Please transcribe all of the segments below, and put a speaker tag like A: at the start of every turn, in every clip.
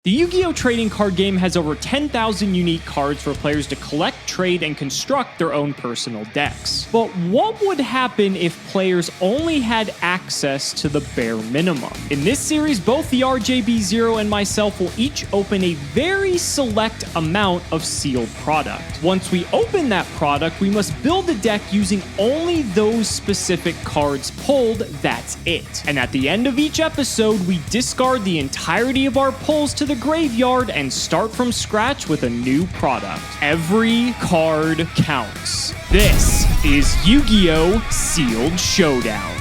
A: The Yu-Gi-Oh! Trading card game has over 10,000 unique cards for players to collect, trade, and construct their own personal decks. But what would happen if players only had access to the bare minimum? In this series, both the TheRJB0 and myself will each open a very select amount of sealed product. Once we open that product, we must build a deck using only those specific cards pulled. That's it. And at the end of each episode, we discard the entirety of our pulls to the graveyard and start from scratch with a new product. Every card counts. This is Yu-Gi-Oh! Sealed Showdown.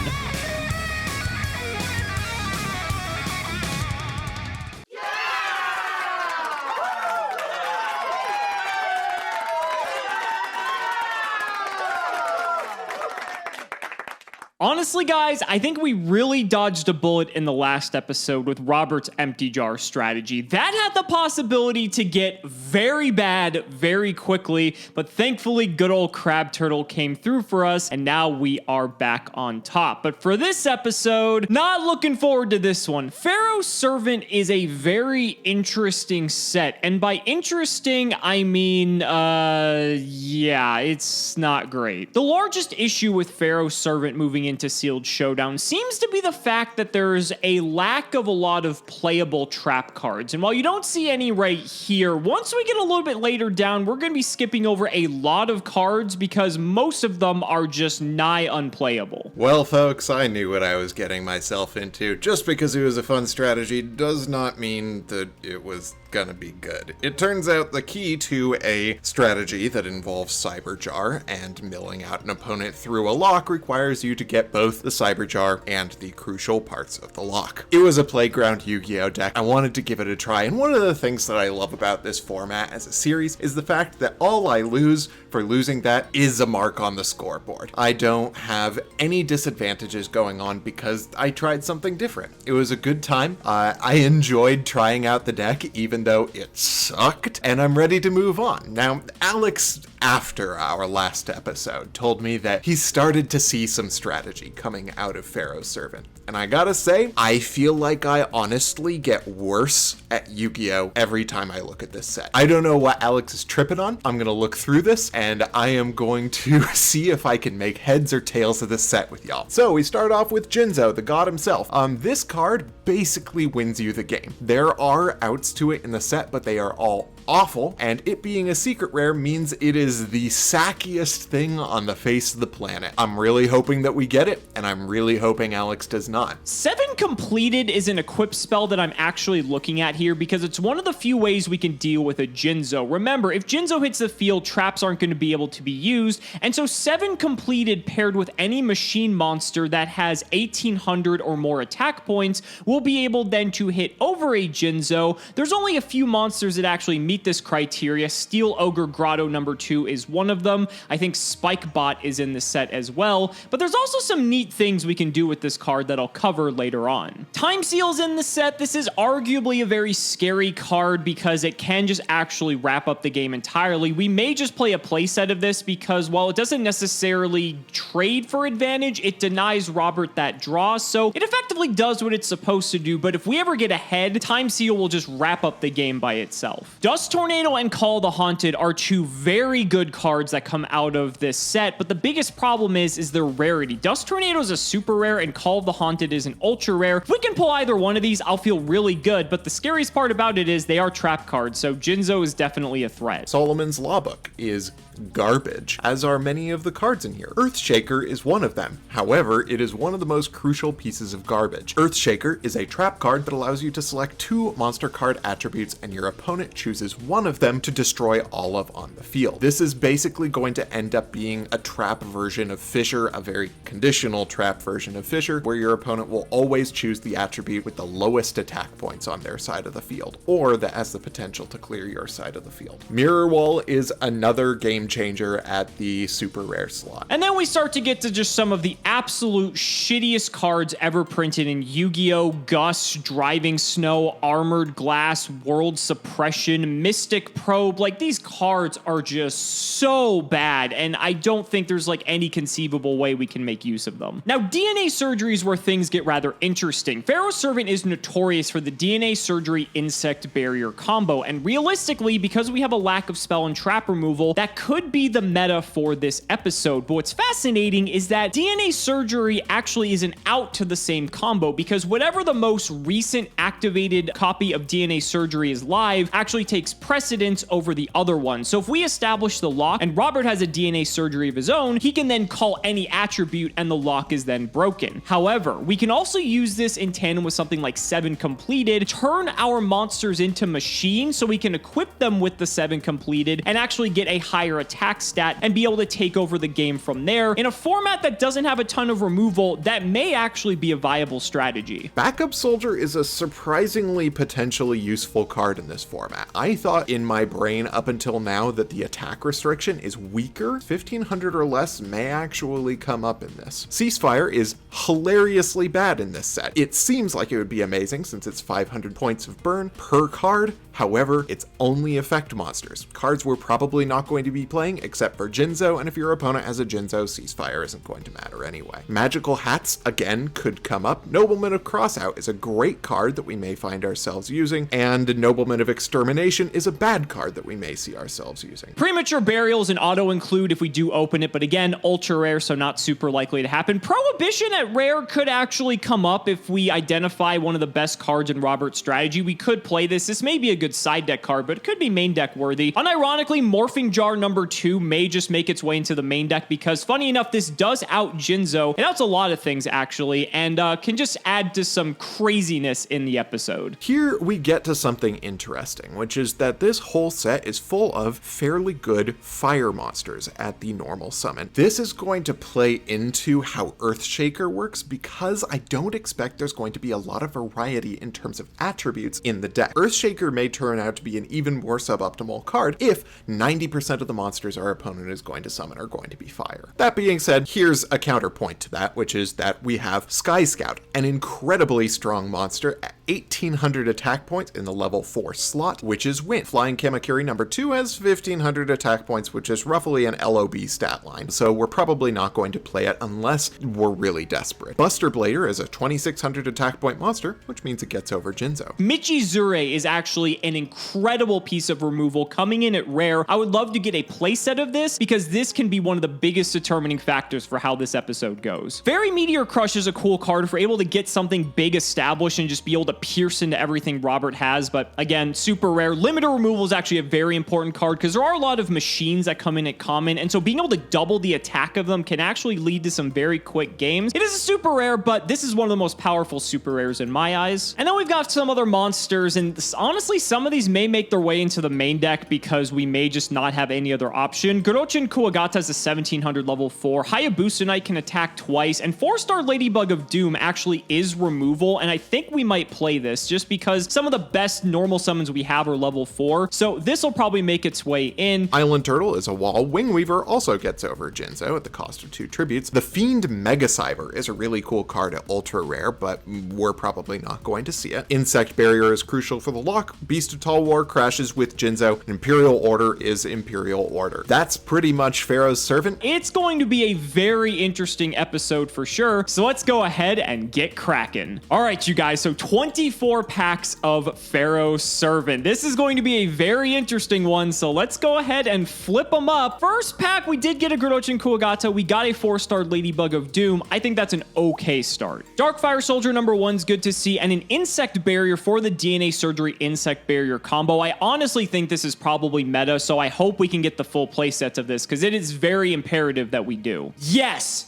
A: Honestly, guys, I think we really dodged a bullet in the last episode with Robert's empty jar strategy. That had the possibility to get very bad very quickly, but thankfully good old Crab Turtle came through for us, and now we are back on top. But for this episode, not looking forward to this one. Pharaoh's Servant is a very interesting set, and by interesting, I mean, yeah, it's not great. The largest issue with Pharaoh's Servant moving into Sealed Showdown seems to be the fact that there's a lack of a lot of playable trap cards. And while you don't see any right here, once we get a little bit later down, we're going to be skipping over a lot of cards because most of them are just nigh unplayable.
B: Well, folks, I knew what I was getting myself into. Just because it was a fun strategy does not mean that it was gonna be good. It turns out the key to a strategy that involves Cyberjar and milling out an opponent through a lock requires you to get both the Cyberjar and the crucial parts of the lock. It was a playground Yu-Gi-Oh! Deck. I wanted to give it a try, and one of the things that I love about this format as a series is the fact that all I lose for losing that is a mark on the scoreboard. I don't have any disadvantages going on because I tried something different. It was a good time. I enjoyed trying out the deck, even though it sucked, and I'm ready to move on. Now, Alex, after our last episode, told me that he started to see some strategy coming out of Pharaoh's Servant. And I gotta say, I feel like I honestly get worse at Yu-Gi-Oh! Every time I look at this set. I don't know what Alex is tripping on. I'm gonna look through this, and I am going to see if I can make heads or tails of this set with y'all. So we start off with Jinzo, the god himself. This card basically wins you the game. There are outs to it in the set, but they are all awful, and it being a secret rare means it is the sackiest thing on the face of the planet. I'm really hoping that we get it, and I'm really hoping Alex does not.
A: 7 Completed is an equip spell that I'm actually looking at here because it's one of the few ways we can deal with a Jinzo. Remember, if Jinzo hits the field, traps aren't going to be able to be used, and so 7 Completed paired with any machine monster that has 1800 or more attack points will be able then to hit over a Jinzo. There's only a few monsters that actually meet this criteria. Steel Ogre Grotto number 2 is one of them. I think Spikebot is in the set as well, but there's also some neat things we can do with this card that I'll cover later on. Time Seal's in the set. This is arguably a very scary card because it can just actually wrap up the game entirely. We may just play a playset of this because while it doesn't necessarily trade for advantage, it denies Robert that draw, so it effectively does what it's supposed to do, but if we ever get ahead, Time Seal will just wrap up the game by itself. Dust Tornado and Call the Haunted are two very good cards that come out of this set, but the biggest problem is their rarity. Dust Tornado is a super rare and Call of the Haunted is an ultra rare. If we can pull either one of these, I'll feel really good, but the scariest part about it is they are trap cards, so Jinzo is definitely a threat.
B: Solomon's Lawbook is garbage, as are many of the cards in here. Earthshaker is one of them. However, it is one of the most crucial pieces of garbage. Earthshaker is a trap card that allows you to select 2 monster card attributes and your opponent chooses one of them to destroy all of on the field. This is basically going to end up being a trap version of Fissure, a very conditional trap version of Fissure, where your opponent will always choose the attribute with the lowest attack points on their side of the field, or that has the potential to clear your side of the field. Mirror Wall is another game changer at the super rare slot.
A: And then we start to get to just some of the absolute shittiest cards ever printed in Yu-Gi-Oh! Gus, Driving Snow, Armored Glass, World Suppression, Mystic Probe. Like, these cards are just so bad, and I don't think there's like any conceivable way we can make use of them. Now, DNA Surgery is where things get rather interesting. Pharaoh's Servant is notorious for the DNA Surgery Insect Barrier combo, and realistically, because we have a lack of spell and trap removal, that could be the meta for this episode. But what's fascinating is that DNA Surgery actually isn't out to the same combo, because whatever the most recent activated copy of DNA Surgery is live actually takes precedence over the other one. So if we establish the lock and Robert has a DNA Surgery of his own, he can then call any attribute and the lock is then broken. However, we can also use this in tandem with something like 7 completed, turn our monsters into machines so we can equip them with the 7 completed and actually get a higher attack stat and be able to take over the game from there. In a format that doesn't have a ton of removal, that may actually be a viable strategy.
B: Backup Soldier is a surprisingly potentially useful card in this format. I thought in my brain up until now that the attack restriction is weaker. 1500 or less may actually come up in this. Ceasefire is hilariously bad in this set. It seems like it would be amazing since it's 500 points of burn per card. However, it's only effect monsters. Cards we're probably not going to be playing except for Jinzo, and if your opponent has a Jinzo, Ceasefire isn't going to matter anyway. Magical Hats, again, could come up. Nobleman of Crossout is a great card that we may find ourselves using, and Nobleman of Extermination is a bad card that we may see ourselves using.
A: Premature Burial is an auto-include if we do open it, but again, ultra rare, so not super likely to happen. Prohibition at rare could actually come up if we identify one of the best cards in Robert's strategy. We could play this. This may be a good side deck card, but it could be main deck worthy. Unironically, Morphing Jar number 2 may just make its way into the main deck because, funny enough, this does out Jinzo. It outs a lot of things, actually, and can just add to some craziness in the episode.
B: Here we get to something interesting, which is that this whole set is full of fairly good fire monsters at the normal summon. This is going to play into how Earthshaker works because I don't expect there's going to be a lot of variety in terms of attributes in the deck. Earthshaker may turn out to be an even more suboptimal card if 90% of the monsters our opponent is going to summon are going to be fire. That being said, here's a counterpoint to that, which is that we have Sky Scout, an incredibly strong monster at 1800 attack points in the level 4 slot, which is Wind. Flying Kamakiri number 2 has 1500 attack points, which is roughly an LOB stat line, so we're probably not going to play it unless we're really desperate. Buster Blader is a 2600 attack point monster, which means it gets over Jinzo.
A: Michizure is actually an incredible piece of removal coming in at rare. I would love to get a playset of this because this can be one of the biggest determining factors for how this episode goes. Fairy Meteor Crush is a cool card if we're able to get something big established and just be able to pierce into everything Robert has, but again, super rare. Limiter removal is actually a very important card because there are a lot of machines that come in at common, and so being able to double the attack of them can actually lead to some very quick games. It is a super rare, but this is one of the most powerful super rares in my eyes. And then we've got some other monsters, and honestly, some of these may make their way into the main deck because we may just not have any other option. Gorochin Kuwagata is a 1700 level 4. Hayabusa Knight can attack twice, and 4-star Ladybug of Doom actually is removal, and I think we might play this just because some of the best normal summons we have are level 4, so this will probably make its way in.
B: Island Turtle is a wall. Wingweaver also gets over Jinzo at the cost of 2 tributes. The Fiend Mega Cyber is a really cool card at ultra rare, but we're probably not going to see it. Insect Barrier is crucial for the lock. Beast of Tall War crashes with Jinzo. Imperial Order is Imperial Order. That's pretty much Pharaoh's Servant.
A: It's going to be a very interesting episode for sure, so let's go ahead and get cracking. All right, you guys, so 24 packs of Pharaoh's Servant. This is going to be a very interesting one, so let's go ahead and flip them up. First pack, we did get a Gorochin Kuwagata. We got a 4-star Ladybug of Doom. I think that's an okay start. Darkfire Soldier number 1's good to see, and an Insect Barrier for the DNA Surgery Insect Barrier combo. I honestly think this is probably meta, so I hope we can get the full playsets of this because it is very imperative that we do. Yes,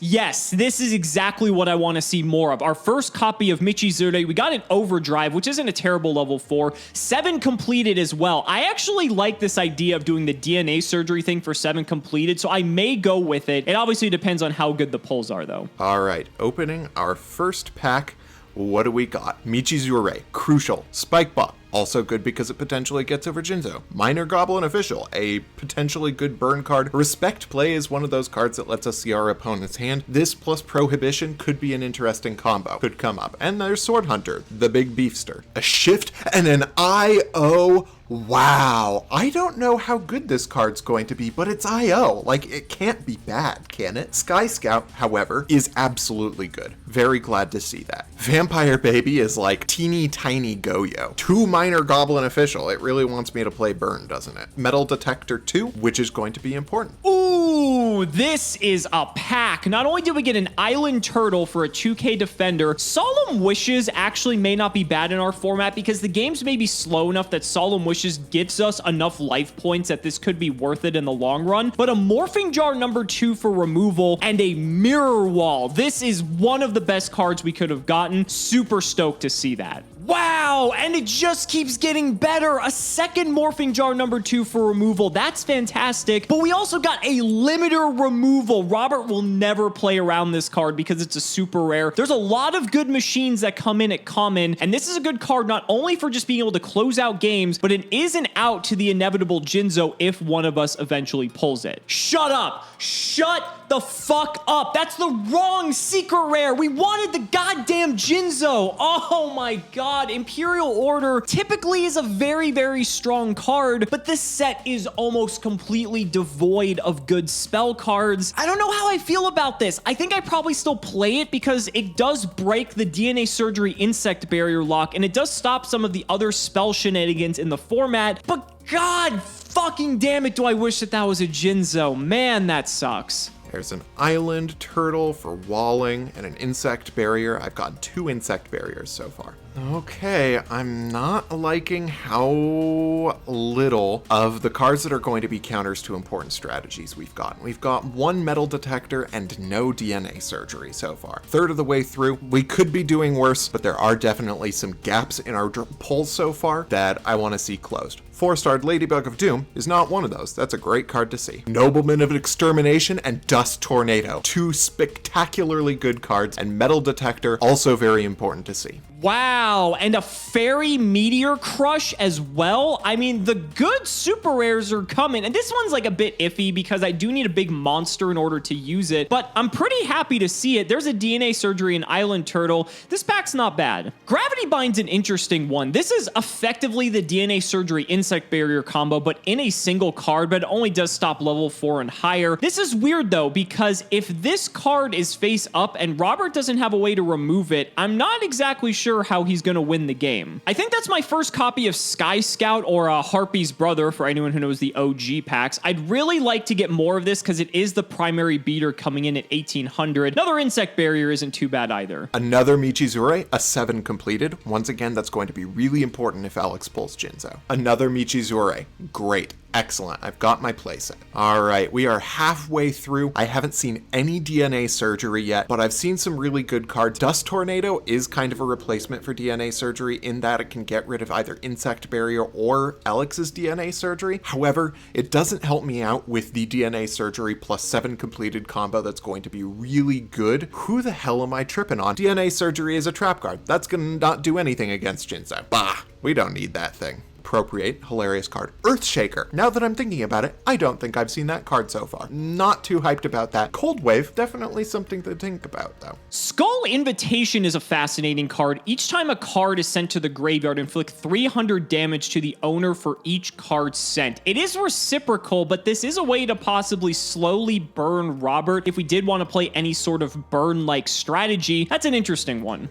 A: this is exactly what I want to see more of. Our first copy of Michizure, we got an Overdrive, which isn't a terrible level 4. 7 completed as well. I actually like this idea of doing the DNA Surgery thing for 7 completed, so I may go with it. It obviously depends on how good the pulls are, though.
B: All right, opening our first pack. What do we got? Michizure, crucial. Spikebot, also good because it potentially gets over Jinzo. Minor Goblin Official, a potentially good burn card. Respect Play is one of those cards that lets us see our opponent's hand. This plus Prohibition could be an interesting combo. Could come up. And there's Sword Hunter, the big beefster. A Shift and an IO. Wow, I don't know how good this card's going to be, but it's IO. Like, it can't be bad, can it? Sky Scout, however, is absolutely good. Very glad to see that. Vampire Baby is like teeny tiny Goyo. 2 minor Goblin Official. It really wants me to play Burn, doesn't it? Metal Detector 2, which is going to be important.
A: Ooh, this is a pack. Not only did we get an Island Turtle for a 2K Defender, Solemn Wishes actually may not be bad in our format because the games may be slow enough that Solemn Wishes gives us enough life points that this could be worth it in the long run. But a Morphing Jar number 2 for removal and a Mirror Wall. This is one of the best cards we could have gotten. Super stoked to see that. Wow, and it just keeps getting better. A second Morphing Jar number 2 for removal. That's fantastic. But we also got a limiter removal. Robert will never play around this card because it's a super rare. There's a lot of good machines that come in at common, and this is a good card not only for just being able to close out games, but it is an out to the inevitable Jinzo if one of us eventually pulls it. Shut up. Shut the fuck up. That's the wrong secret rare. We wanted the goddamn Jinzo. Oh my god. Imperial Order typically is a very, very strong card, but this set is almost completely devoid of good spell cards. I don't know how I feel about this. I think I probably still play it because it does break the DNA Surgery Insect Barrier lock, and it does stop some of the other spell shenanigans in the format, but god fucking damn it, do I wish that was a Jinzo. Man, that sucks.
B: There's an Island Turtle for walling and an Insect Barrier. I've gotten 2 Insect Barriers so far. Okay, I'm not liking how little of the cards that are going to be counters to important strategies we've gotten. We've got 1 Metal Detector and no DNA Surgery so far. Third of the way through, we could be doing worse, but there are definitely some gaps in our pulls so far that I want to see closed. 4-starred Ladybug of Doom is not one of those. That's a great card to see. Nobleman of Extermination and Dust Tornado. 2 spectacularly good cards, and Metal Detector, also very important to see.
A: Wow, and a Fairy Meteor Crush as well. I mean, the good super rares are coming, and this one's like a bit iffy because I do need a big monster in order to use it, but I'm pretty happy to see it. There's a DNA Surgery and Island Turtle. This pack's not bad. Gravity Bind's an interesting one. This is effectively the DNA Surgery Insect Barrier combo, but in a single card, but it only does stop level 4 and higher. This is weird though, because if this card is face up and Robert doesn't have a way to remove it, I'm not exactly sure how he's going to win the game. I think that's my first copy of Sky Scout or Harpy's Brother for anyone who knows the OG packs. I'd really like to get more of this because it is the primary beater coming in at 1800. Another Insect Barrier isn't too bad either.
B: Another Michizure, a 7 completed. Once again, that's going to be really important if Alex pulls Jinzo. Another Michizure. Great. Excellent. I've got my playset. All right, we are halfway through. I haven't seen any DNA Surgery yet, but I've seen some really good cards. Dust Tornado is kind of a replacement for DNA Surgery in that it can get rid of either Insect Barrier or Alex's DNA Surgery. However, it doesn't help me out with the DNA Surgery plus 7 completed combo that's going to be really good. Who the hell am I tripping on? DNA Surgery is a trap card. That's gonna not do anything against Jinzo. Bah, we don't need that thing. Appropriate, hilarious card. Earthshaker. Now that I'm thinking about it, I don't think I've seen that card so far. Not too hyped about that. Cold Wave, definitely something to think about though.
A: Skull Invitation is a fascinating card. Each time a card is sent to the graveyard, inflict 300 damage to the owner for each card sent. It is reciprocal, but this is a way to possibly slowly burn Robert if we did want to play any sort of burn-like strategy. That's an interesting one.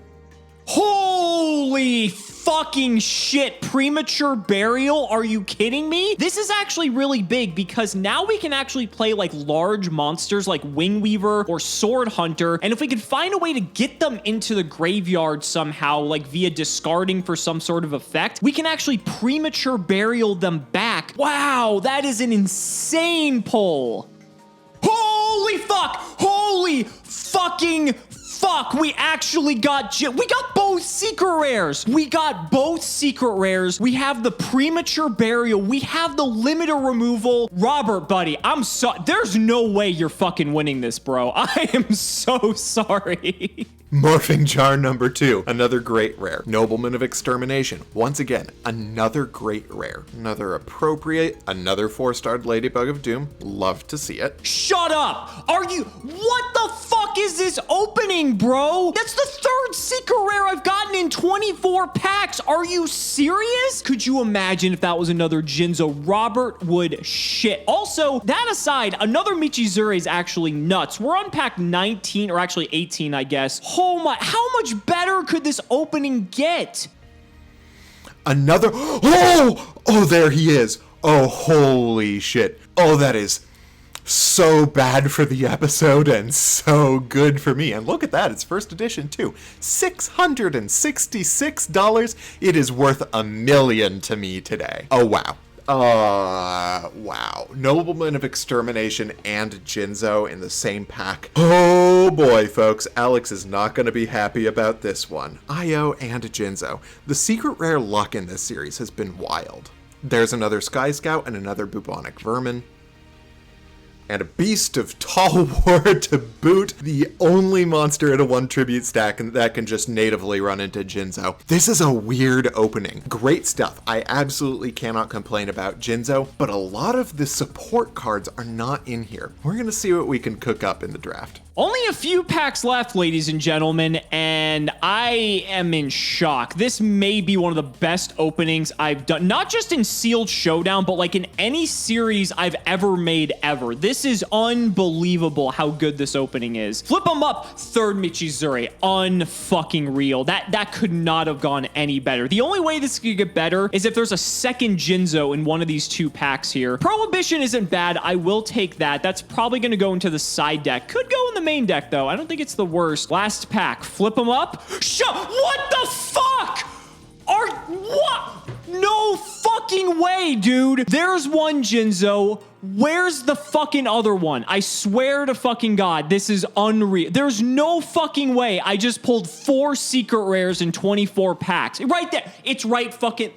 A: Holy fucking shit, Premature Burial? Are you kidding me? This is actually really big because now we can actually play like large monsters like Wingweaver or Sword Hunter, and if we could find a way to get them into the graveyard somehow, like via discarding for some sort of effect, we can actually Premature Burial them back. Wow, that is an insane pull. Holy fuck! Holy fucking fuck, we actually got both secret rares. We got both secret rares. We have the Premature Burial. We have the limiter removal. Robert, buddy, there's no way you're fucking winning this, bro. I am so sorry.
B: Morphing Jar number 2, another great rare. Nobleman of Extermination, once again, another great rare. Another appropriate, another 4-starred Ladybug of Doom, love to see it.
A: Shut up! What the fuck is this opening, bro? That's the third secret rare I've gotten in 24 packs. Are you serious? Could you imagine if that was another Jinzo? Robert would shit. Also, that aside, another Michizure is actually nuts. We're on pack 19, or actually 18, I guess. Oh my, how much better could this opening get?
B: Another, oh, there he is. Oh, holy shit. Oh, that is so bad for the episode and so good for me. And look at that, it's first edition too. $666. It is worth $1 million to me today. Oh, wow. Wow. Nobleman of Extermination and Jinzo in the same pack. Oh boy, folks, Alex is not going to be happy about this one. Io and Jinzo. The secret rare luck in this series has been wild. There's another Sky Scout and another Bubonic Vermin. And a Beast of Tall War to boot, the only monster in a 1 tribute stack that can just natively run into Jinzo. This is a weird opening. Great stuff. I absolutely cannot complain about Jinzo, but a lot of the support cards are not in here. We're going to see what we can cook up in the draft.
A: Only a few packs left, ladies and gentlemen, and I am in shock. This may be one of the best openings I've done, not just in Sealed Showdown, but like in any series I've ever made ever. This is unbelievable how good this opening is. Flip them up, third Michizure. Unfucking real. That could not have gone any better. The only way this could get better is if there's a second Jinzo in one of these 2 packs here. Prohibition isn't bad. I will take that. That's probably going to go into the side deck. Could go in the main deck, though. I don't think it's the worst. Last pack. Flip them up. What the fuck? What? No fucking way, dude. There's one Jinzo. Where's the fucking other one? I swear to fucking God, this is unreal. There's no fucking way I just pulled 4 secret rares in 24 packs. Right there. It's right fucking...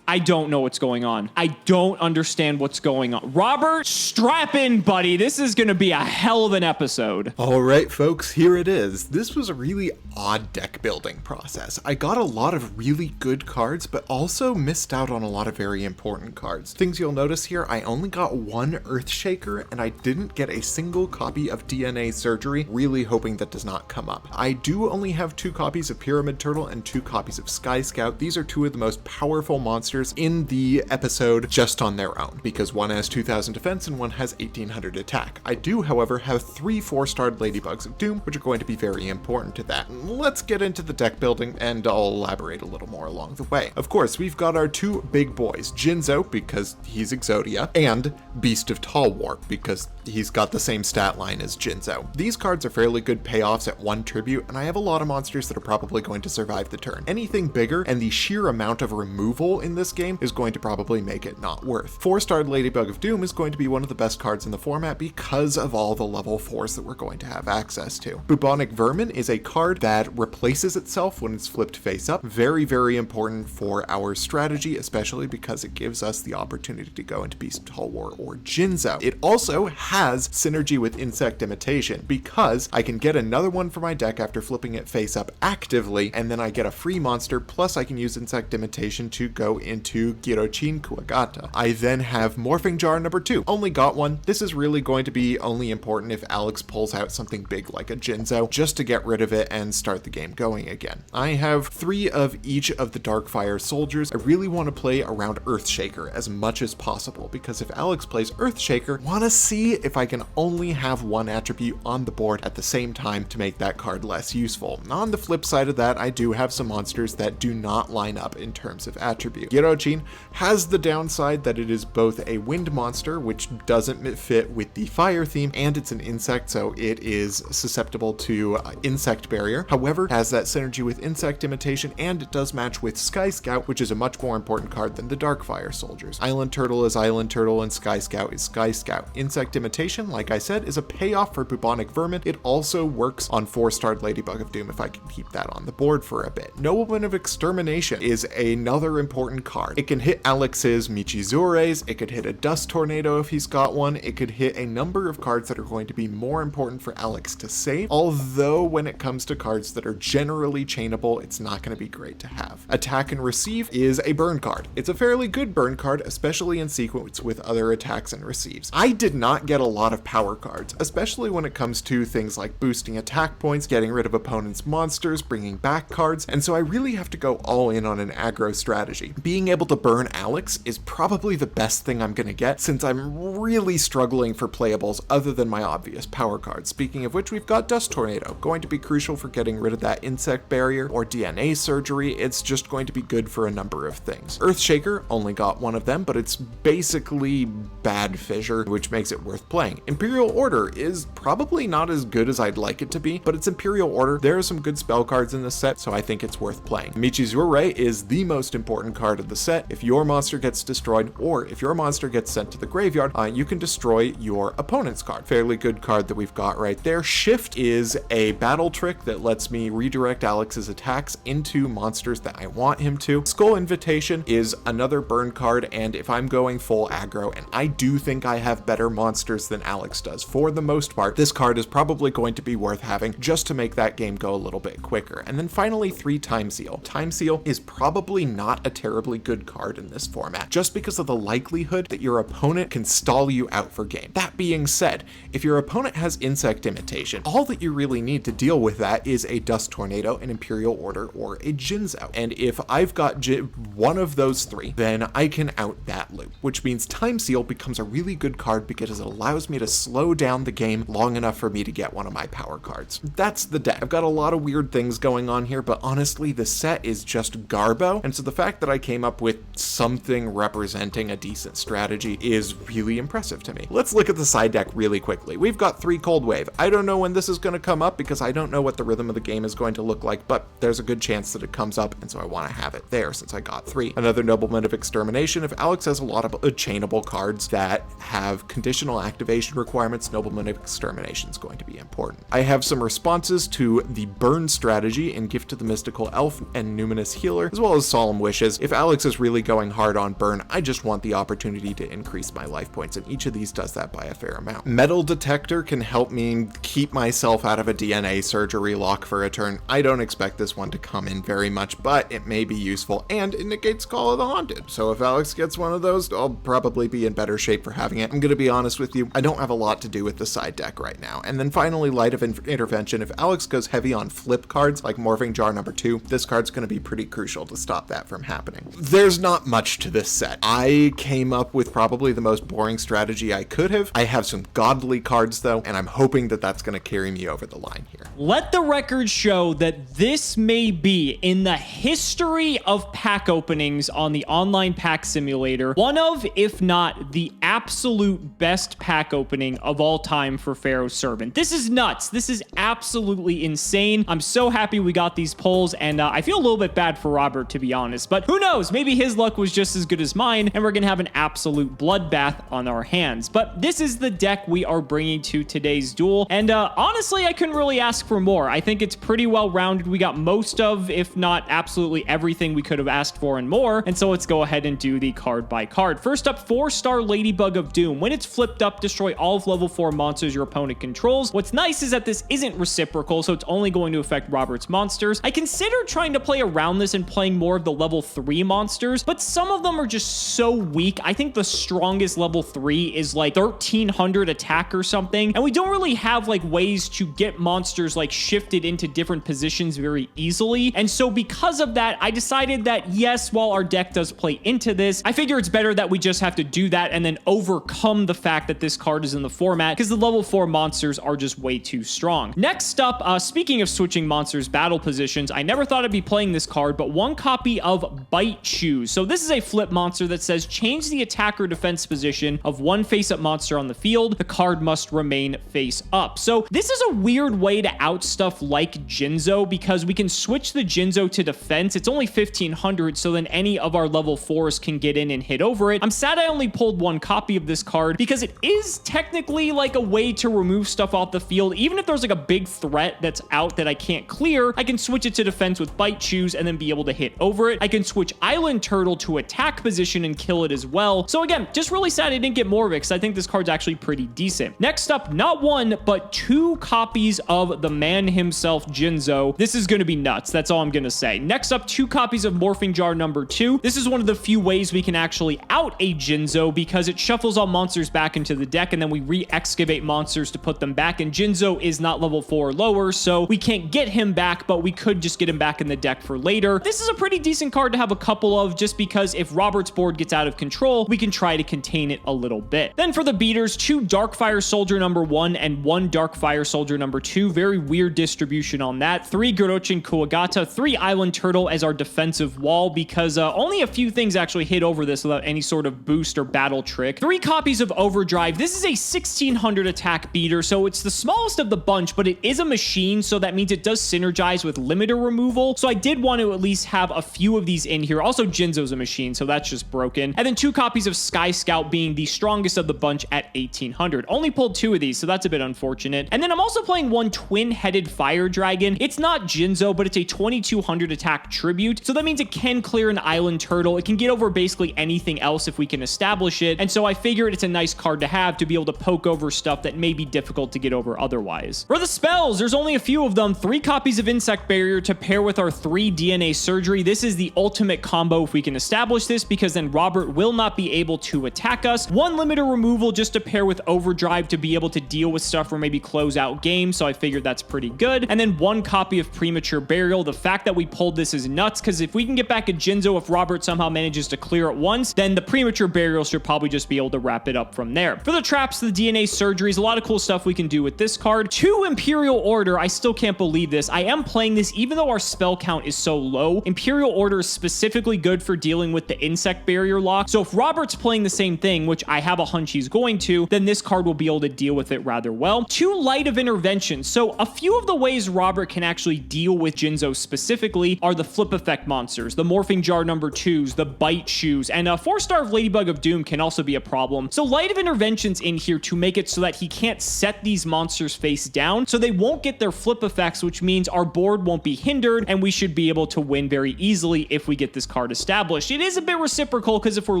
A: I don't know what's going on. I don't understand what's going on. Robert, strap in, buddy. This is going to be a hell of an episode.
B: All right, folks, here it is. This was a really odd deck building process. I got a lot of really good cards, but also missed out on a lot of very important cards. Things you'll notice here, I only got 1 Earthshaker, and I didn't get a single copy of DNA Surgery, really hoping that does not come up. I do only have 2 copies of Pyramid Turtle and 2 copies of Sky Scout. These are 2 of the most powerful monsters in the episode just on their own, because one has 2,000 defense and one has 1,800 attack. I do, however, have 3 4-starred Ladybugs of Doom, which are going to be very important to that. Let's get into the deck building, and I'll elaborate a little more along the way. Of course, we've got our 2 big boys, Jinzo, because he's Exodia, and Beast of Tall War, because he's got the same stat line as Jinzo. These cards are fairly good payoffs at 1 tribute, and I have a lot of monsters that are probably going to survive the turn. Anything bigger, and the sheer amount of removal in this game is going to probably make it not worth. 4-starred Ladybug of Doom is going to be one of the best cards in the format because of all the level 4s that we're going to have access to. Bubonic Vermin is a card that replaces itself when it's flipped face up. Very, very important for our strategy, especially because it gives us the opportunity to go into Beast of Tall War or Jinzo. It also has synergy with Insect Imitation because I can get another one for my deck after flipping it face up actively, and then I get a free monster, plus I can use Insect Imitation to go into Girochin Kuwagata. I then have Morphing Jar number 2. Only got 1. This is really going to be only important if Alex pulls out something big like a Jinzo, just to get rid of it and start the game going again. I have 3 of each of the Darkfire soldiers. I really want to play around Earthshaker as much as possible, because if Alex plays Earthshaker, I want to see if I can only have 1 attribute on the board at the same time to make that card less useful. On the flip side of that, I do have some monsters that do not line up in terms of attribute. Girochin has the downside that it is both a wind monster, which doesn't fit with the fire theme, and it's an insect, so it is susceptible to insect barrier. However, has that synergy with Insect Imitation, and it does match with Sky Scout, which is a much more important card than the Darkfire soldiers. Island Turtle is Island Turtle, and Sky Scout is Sky Scout. Insect Imitation, like I said, is a payoff for Bubonic Vermin. It also works on 4-starred Ladybug of Doom if I can keep that on the board for a bit. Nobleman of Extermination is another important card. It can hit Alex's Michizures, it could hit a Dust Tornado if he's got one, it could hit a number of cards that are going to be more important for Alex to save, although when it comes to cards that are generally chainable, it's not going to be great to have. Attack and Receive is a burn card. It's a fairly good burn card, especially in sequence with other attacks and receives. I did not get a lot of power cards, especially when it comes to things like boosting attack points, getting rid of opponents' monsters, bringing back cards, and so I really have to go all in on an aggro strategy. Being able to burn Alex is probably the best thing I'm gonna get, since I'm really struggling for playables other than my obvious power cards. Speaking of which, we've got Dust Tornado, going to be crucial for getting rid of that insect barrier or DNA surgery. It's just going to be good for a number of things. Earthshaker only got one of them, but it's basically bad fissure, which makes it worth playing. Imperial Order is probably not as good as I'd like it to be, but it's Imperial Order. There are some good spell cards in this set, so I think it's worth playing. Michizure is the most important card of the set. If your monster gets destroyed, or if your monster gets sent to the graveyard, you can destroy your opponent's card. Fairly good card that we've got right there. Shift is a battle trick that lets me redirect Alex's attacks into monsters that I want him to. Skull Invitation is another burn card, and if I'm going full aggro, and I do think I have better monsters than Alex does for the most part, this card is probably going to be worth having just to make that game go a little bit quicker. And then finally, 3 Time Seal. Time Seal is probably not a terribly good card in this format, just because of the likelihood that your opponent can stall you out for game. That being said, if your opponent has Insect Imitation, all that you really need to deal with that is a Dust Tornado, an Imperial Order, or a Jinzo. And if I've got one of those 3, then I can out that loop, which means Time Seal becomes a really good card because it allows me to slow down the game long enough for me to get one of my power cards. That's the deck. I've got a lot of weird things going on here, but honestly, the set is just garbo, and so the fact that I came up with something representing a decent strategy is really impressive to me. Let's look at the side deck really quickly. We've got 3 Cold Wave. I don't know when this is going to come up because I don't know what the rhythm of the game is going to look like, but there's a good chance that it comes up, and so I want to have it there since I got 3. Another Nobleman of Extermination. If Alex has a lot of chainable cards that have conditional activation requirements, Nobleman of Extermination is going to be important. I have some responses to the burn strategy in Gift to the Mystical Elf and Numinous Healer, as well as Solemn Wishes. If Alex is really going hard on burn, I just want the opportunity to increase my life points, and each of these does that by a fair amount. Metal Detector can help me keep myself out of a DNA surgery lock for a turn. I don't expect this one to come in very much, but it may be useful, and it negates Call of the Haunted. So if Alex gets one of those, I'll probably be in better shape for having it. I'm gonna be honest with you, I don't have a lot to do with the side deck right now. And then finally, Light of Intervention. If Alex goes heavy on flip cards like Morphing Jar number 2, this card's gonna be pretty crucial to stop that from happening. There's not much to this set. I came up with probably the most boring strategy I could have. I have some godly cards though, and I'm hoping that that's gonna carry me over the line here.
A: Let the record show that this may be, in the history of pack openings on the online pack simulator, one of, if not the absolute best pack opening of all time for Pharaoh's Servant. This is nuts. This is absolutely insane. I'm so happy we got these pulls, and I feel a little bit bad for Robert, to be honest, but who knows? Maybe his luck was just as good as mine, and we're gonna have an absolute bloodbath on our hands. But this is the deck we are bringing to today's duel, and honestly, I couldn't really ask for more. I think it's pretty well rounded. We got most of, if not absolutely everything we could have asked for and more, and so let's go ahead and do the card by card. First up, 4-star Ladybug of Doom. When it's flipped up, destroy all of level 4 monsters your opponent controls. What's nice is that this isn't reciprocal, so it's only going to affect Robert's monsters. I considered trying to play around this and playing more of the level 3 monsters, but some of them are just so weak. I think the strongest level 3 is like 1300 attack or something, and we don't really have like ways to get monsters like shifted into different positions very easily. And so because of that, I decided that yes, while our deck does play into this, I figure it's better that we just have to do that and then overcome the fact that this card is in the format because the level 4 monsters are just way too strong. Next up, speaking of switching monsters battle positions, I never thought I'd be playing this card, but 1 copy of Bite Shoes. So this is a flip monster that says change the attack or defense position of 1 face-up monster on the field. The card must remain face up. So this is a weird way to out stuff like Jinzo because we can switch the Jinzo to defense. It's only 1500, so then any of our level 4s can get in and hit over it. I'm sad I only pulled 1 copy of this card because it is technically like a way to remove stuff off the field. Even if there's like a big threat that's out that I can't clear, I can switch it to defense with Bite Shoes and then be able to hit over it. I can switch Island Turtle to attack position and kill it as well. So again, just really sad I didn't get more of it because I think this card's actually pretty decent. Next up, not 1, but 2 copies of the man himself, Jinzo. This is going to be nuts. That's all I'm going to say. Next up, 2 copies of Morphing Jar number 2. This is one of the few ways we can actually out a Jinzo because it shuffles all monsters back into the deck, and then we re-excavate monsters to put them back, and Jinzo is not level 4 or lower, so we can't get him back, but we could just get him back in the deck for later. This is a pretty decent card to have a couple of, just because if Robert's board gets out of control, we can try to contain it a little bit. Then for the beaters, 2 Darkfire Soldier number 1 and 1 Darkfire Soldier number 2. Very weird distribution on that. 3 Gorochin Kuwagata, 3 Island Turtle as our defensive wall, because only a few things actually hit over this without any sort of boost or battle trick. 3 copies of Overdrive. This is a 1600 attack beater, so it's the smallest of the bunch, but it is a machine, so that means it does synergize with limiter removal. So I did want to at least have a few of these in here. Also, Jinzo's a machine, so that's just broken. And then 2 copies of Sky Scout, being the strongest of the bunch at 1800. Only pulled 2 of these, so that's a bit unfortunate. And then I'm also playing 1 Twin-Headed Fire Dragon. It's not Jinzo, but it's a 2200 attack tribute, so that means it can clear an Island Turtle. It can get over basically anything else if we can establish it, and so I figured it's a nice card to have to be able to poke over stuff that may be difficult to get over otherwise. For the spells, there's only a few of them. 3 copies of Insect Barrier to pair with our 3 DNA Surgery. This is the ultimate combo if we can establish this, because then Robert will not be able to attack us. 1 limiter removal just to pair with Overdrive to be able to deal with stuff or maybe close out games, so I figured that's pretty good. And then 1 copy of Premature Burial. The fact that we pulled this is nuts, because if we can get back a Jinzo, if Robert somehow manages to clear it once, then the Premature Burial should probably just be able to wrap it up from there. For the traps, the DNA Surgeries, a lot of cool stuff we can do with this card. 2 Imperial Order. I still can't believe this. I am playing this even though our spell count is so low. Imperial Order is specifically good for dealing with the Insect Barrier lock, so if Robert's playing the same thing, which I have a hunch he's going to, then this card will be able to deal with it rather well. 2 Light of Intervention. So a few of the ways Robert can actually deal with Jinzo specifically are the flip effect monsters, the Morphing Jar number 2s, the Bite Shoes, and a 4-star of Ladybug of Doom can also be a problem. So Light of Intervention's in here to make it so that he can't set these monsters face down, so they won't get their flip effects, which means our board won't be hindered, and we should be able to win very easily if we get this card established. It is a bit reciprocal, because if we're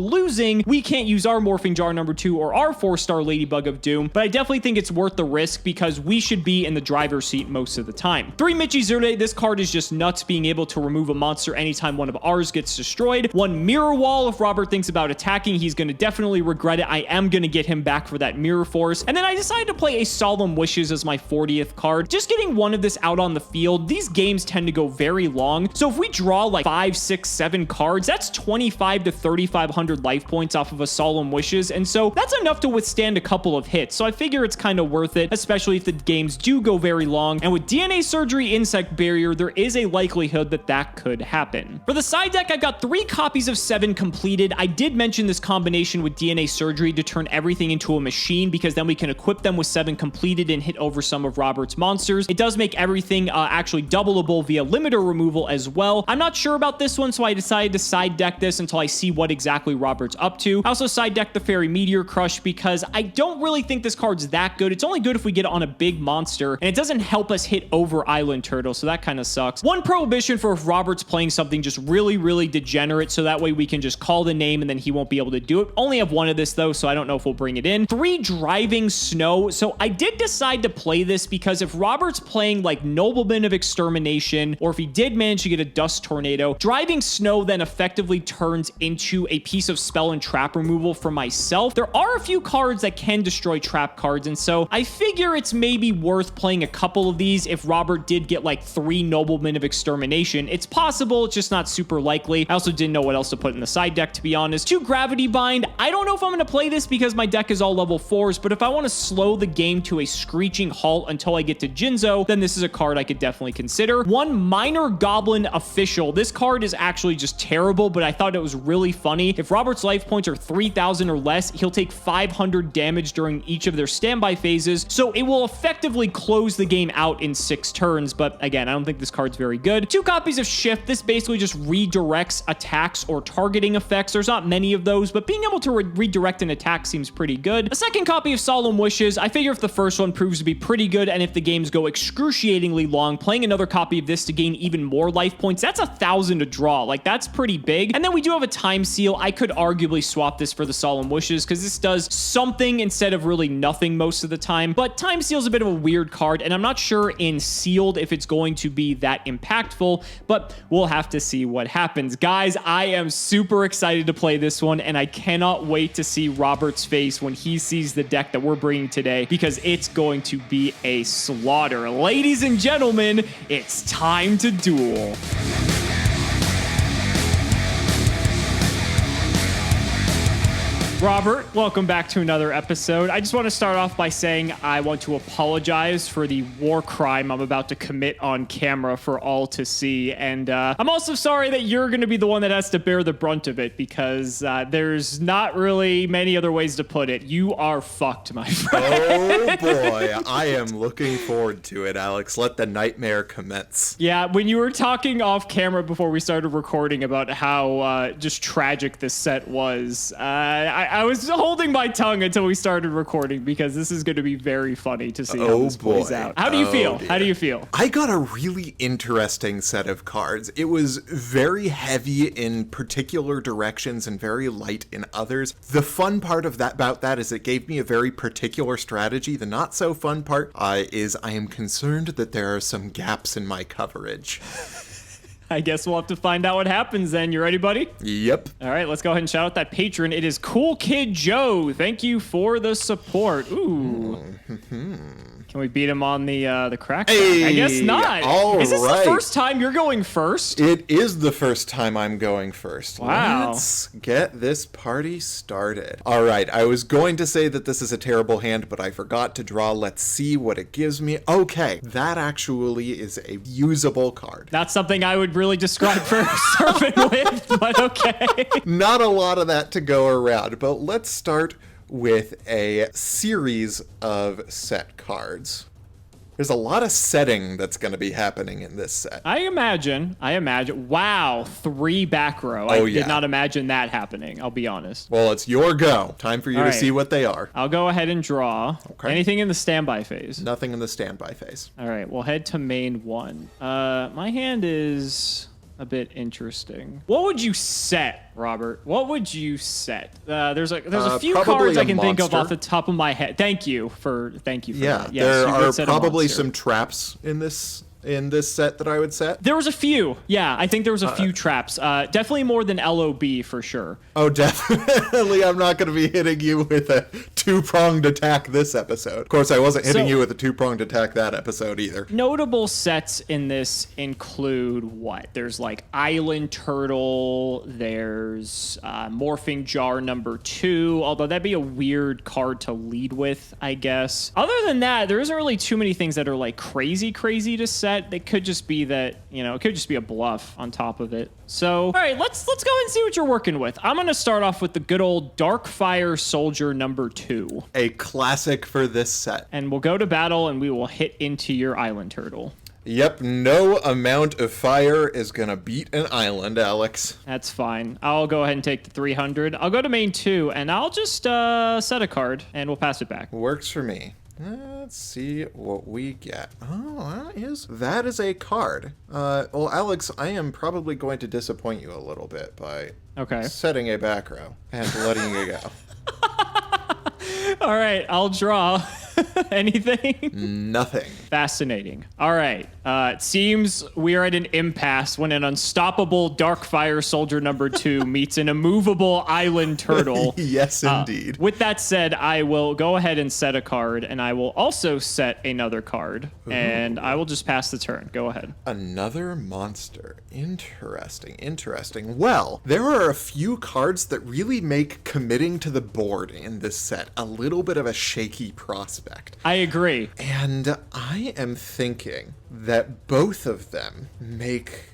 A: losing, we can't use our Morphing Jar number 2 or our 4-star Ladybug of Doom, but I definitely think it's worth the risk because we should be in the driver's seat most of the time. 3 Michizurde. This card is just nuts, being able to remove a monster anytime one of ours gets destroyed. 1 Mirror Wall. If Robert thinks about attacking, he's going to definitely regret it. I am going to get him back for that Mirror Force. And then I decided to play a Solemn Wishes as my 40th card. Just getting one of this out on the field. These games tend to go very long, so if we draw like 5, 6, 7 cards, that's 25 to 3,500 life points off of a Solemn Wishes, and so that's enough to withstand a couple of hits, so I figure it's kind of worth it, especially if the games do go very long. And with DNA Surgery, Insect Barrier, there is a likelihood that that could happen. For the side deck, I've got 3 copies of 7 completed. I did mention this combination with DNA Surgery to turn everything into a machine, because then we can equip them with 7 completed and hit over some of Robert's monsters. It does make everything actually doubleable via limiter removal as well. I'm not sure about this one, so I decided to side deck this until I see what exactly Robert's up to. I also side decked the Fairy Meteor Crush because I don't really think this card's that good. It's only good if we get it on a big monster, and it doesn't help us hit over Island Turtle, so that kind of sucks. 1 Prohibition for if Robert's playing something just really degenerate, so that way we can just call the name and then he won't be able to do it. Only have 1 of this though, so I don't know if we'll bring it in. 3 Driving Snow. So I did decide to play this because if Robert's playing like Nobleman of Extermination, or if he did manage to get a Dust Tornado, Driving Snow then effectively turns into a piece of spell and trap removal for myself. There are a few cards that can destroy trap cards, and so I figure it's maybe worth playing a couple of these if Robert did get like 3 Noblemen of Extermination. It's possible, it's just not super likely. I also didn't know what else to put in the side deck, to be honest. 2 Gravity Bind. I don't know if I'm going to play this because my deck is all level 4s, but if I want to slow the game to a screeching halt until I get to Jinzo, then this is a card I could definitely consider. 1 Minor Goblin Official. This card is actually just terrible, but I thought it was really funny. If Robert's life points are 3,000 or less, he'll take 500 damage during each of their standby phases, so it will effectively close the game out in 6 turns, but again, I don't think this card's very good. 2 copies of Shift. This basically just redirects attacks or targeting effects. There's not many of those, but being able to redirect an attack seems pretty good. A 2nd copy of Solemn Wishes. I figure if the first one proves to be pretty good, and if the games go excruciatingly long, playing another copy of this to gain even more life points, that's 1,000 to draw. Like, that's pretty big. And then we do have a Time Seal. I could arguably swap this for the Solemn Wishes because this does something instead of really nothing most of the time, but Time Seal's a bit of a weird card, and I'm not sure in Sealed if it's going to be that impactful, but we'll have to see what happens. Guys, I am super excited to play this one, and I cannot wait to see Robert's face when he sees the deck that we're bringing today, because it's going to be a slaughter. Ladies and gentlemen, it's time to duel. Robert, welcome back to another episode. I just want to start off by saying I want to apologize for the war crime I'm about to commit on camera for all to see. And I'm also sorry that you're going to be the one that has to bear the brunt of it, because there's not really many other ways to put it. You are fucked, my friend.
B: Oh boy, I am looking forward to it, Alex. Let the nightmare commence.
A: Yeah, when you were talking off camera before we started recording about how just tragic this set was, I was holding my tongue until we started recording, because this is going to be very funny to see how this plays out. How do you feel?
B: Dear.
A: How do you feel?
B: I got a really interesting set of cards. It was very heavy in particular directions and very light in others. The fun part of that about that is it gave me a very particular strategy. The not so fun part is I am concerned that there are some gaps in my coverage.
A: I guess we'll have to find out what happens then. You ready, buddy?
B: Yep.
A: All right, let's go ahead and shout out that patron. It is Cool Kid Joe. Thank you for the support. Ooh. Can we beat him on the crack?
B: Hey,
A: I guess not.
B: all
A: Is this
B: right.
A: the first time you're going first?
B: It is the first time I'm going first.
A: Wow.
B: Let's get this party started. All right, I was going to say that this is a terrible hand, but I forgot to draw. Let's see what it gives me. Okay, that actually is a usable card.
A: Not something I would really describe for servant with, but okay.
B: Not a lot of that to go around, but let's start with a series of set cards. There's a lot of setting that's going to be happening in this set.
A: I imagine. Wow, 3 back row. I did not imagine that happening, I'll be honest.
B: Well, it's your go. Time for you to
A: right.
B: see what they are.
A: I'll go ahead and draw.
B: Okay.
A: Anything in the standby phase?
B: Nothing in the standby phase.
A: All right, we'll head to main 1. My hand is a bit interesting. What would you set, Robert? What would you set? There's a few cards I can think of off the top of my head. Thank you for that. Yes,
B: there
A: you
B: are
A: did set a
B: probably
A: monster.
B: some traps in this set that I would set.
A: There was a few. Yeah, I think there was a few traps. Definitely more than LOB for sure.
B: Oh, definitely. I'm not going to be hitting you with a two-pronged attack this episode. Of course, I wasn't hitting you with a two-pronged attack that episode either.
A: Notable sets in this include what? There's like Island Turtle. There's Morphing Jar number 2, although that'd be a weird card to lead with, I guess. Other than that, there isn't really too many things that are like crazy to set. It could just be that, it could just be a bluff on top of it. So, all right, let's go ahead and see what you're working with. I'm going to start off with the good old Darkfire Soldier number 2.
B: A classic for this set.
A: And we'll go to battle and we will hit into your Island Turtle.
B: Yep, no amount of fire is going to beat an island, Alex.
A: That's fine. I'll go ahead and take the 300. I'll go to main 2 and I'll just set a card and we'll pass it back.
B: Works for me. Let's see what we get. Oh, that is a card. Well, Alex, I am probably going to disappoint you a little bit by setting a back row and letting you go.
A: All right, I'll draw. Anything?
B: Nothing.
A: Fascinating. All right. It seems we are at an impasse when an unstoppable Darkfire Soldier number 2 meets an immovable Island Turtle.
B: Yes, indeed.
A: With that said, I will go ahead and set a card, and I will also set another card, and I will just pass the turn. Go ahead.
B: Another monster. Interesting. Well, there are a few cards that really make committing to the board in this set a little bit of a shaky prospect.
A: I agree.
B: And I am thinking that both of them make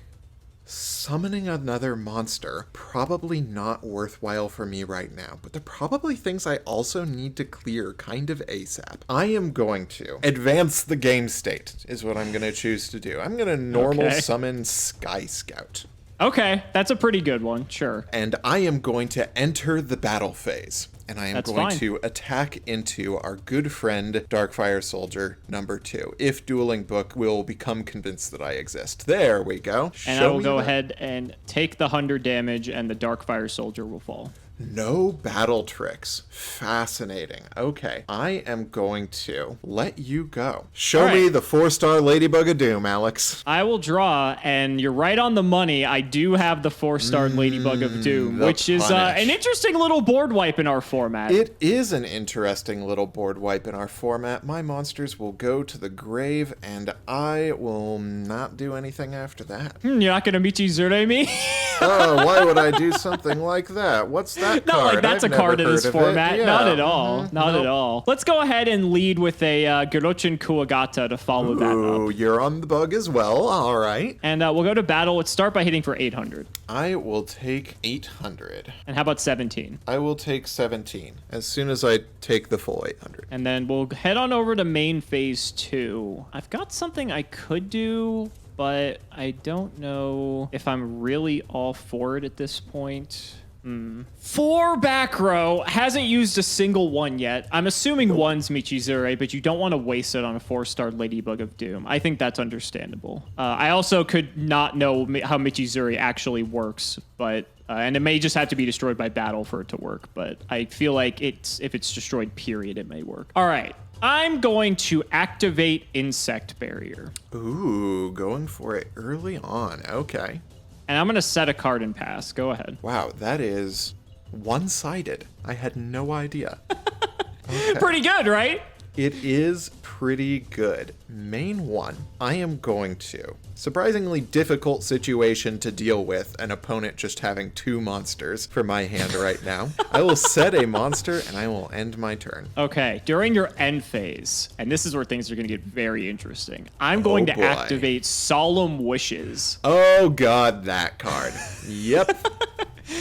B: summoning another monster probably not worthwhile for me right now, but they're probably things I also need to clear kind of ASAP. I am going to advance the game state is what I'm going to choose to do. I'm going to normal summon Sky Scout.
A: Okay, that's a pretty good one, sure.
B: And I am going to enter the battle phase. And I am going to attack into our good friend, Darkfire Soldier number 2. If Dueling Book will become convinced that I exist. There we go.
A: And I will go ahead and take the 100 damage, and the Darkfire Soldier will fall.
B: No battle tricks. Fascinating. Okay, I am going to let you go. Show me the 4-star Ladybug of Doom, Alex.
A: I will draw, and you're right on the money. I do have the 4-star Ladybug of Doom, which is an interesting little board wipe in our format.
B: It is an interesting little board wipe in our format. My monsters will go to the grave, and I will not do anything after that.
A: You're not going to Michizure me?
B: Oh, why would I do something like that? What's that
A: Not
B: card?
A: like that's
B: I've
A: a card in
B: never
A: this
B: heard of
A: format.
B: it. Yeah.
A: Not at all. Not
B: Nope.
A: at all. Let's go ahead and lead with a Girochin Kuwagata to follow that
B: Ooh,
A: up.
B: you're on the bug as well. All right.
A: And we'll go to battle. Let's start by hitting for 800.
B: I will take 800.
A: And how about 17?
B: I will take 17 as soon as I take the full 800.
A: And then we'll head on over to main phase 2. I've got something I could do, but I don't know if I'm really all for it at this point. 4 back row, hasn't used a single one yet. I'm assuming one's Michizure, but you don't want to waste it on a 4-star Ladybug of Doom. I think that's understandable. I also could not know how Michizure actually works, but and it may just have to be destroyed by battle for it to work, but I feel like if it's destroyed, period, it may work. All right. I'm going to activate Insect Barrier.
B: Ooh, going for it early on. Okay.
A: And I'm going to set a card and pass. Go ahead.
B: Wow, that is one-sided. I had no idea. Okay.
A: Pretty good, right?
B: It is pretty good. Main 1, I am going to. Surprisingly difficult situation to deal with, an opponent just having 2 monsters for my hand right now. I will set a monster and I will end my turn.
A: Okay, during your end phase, and this is where things are going to get very interesting, I'm going to
B: boy.
A: activate Solemn Wishes.
B: Oh god, that card. Yep.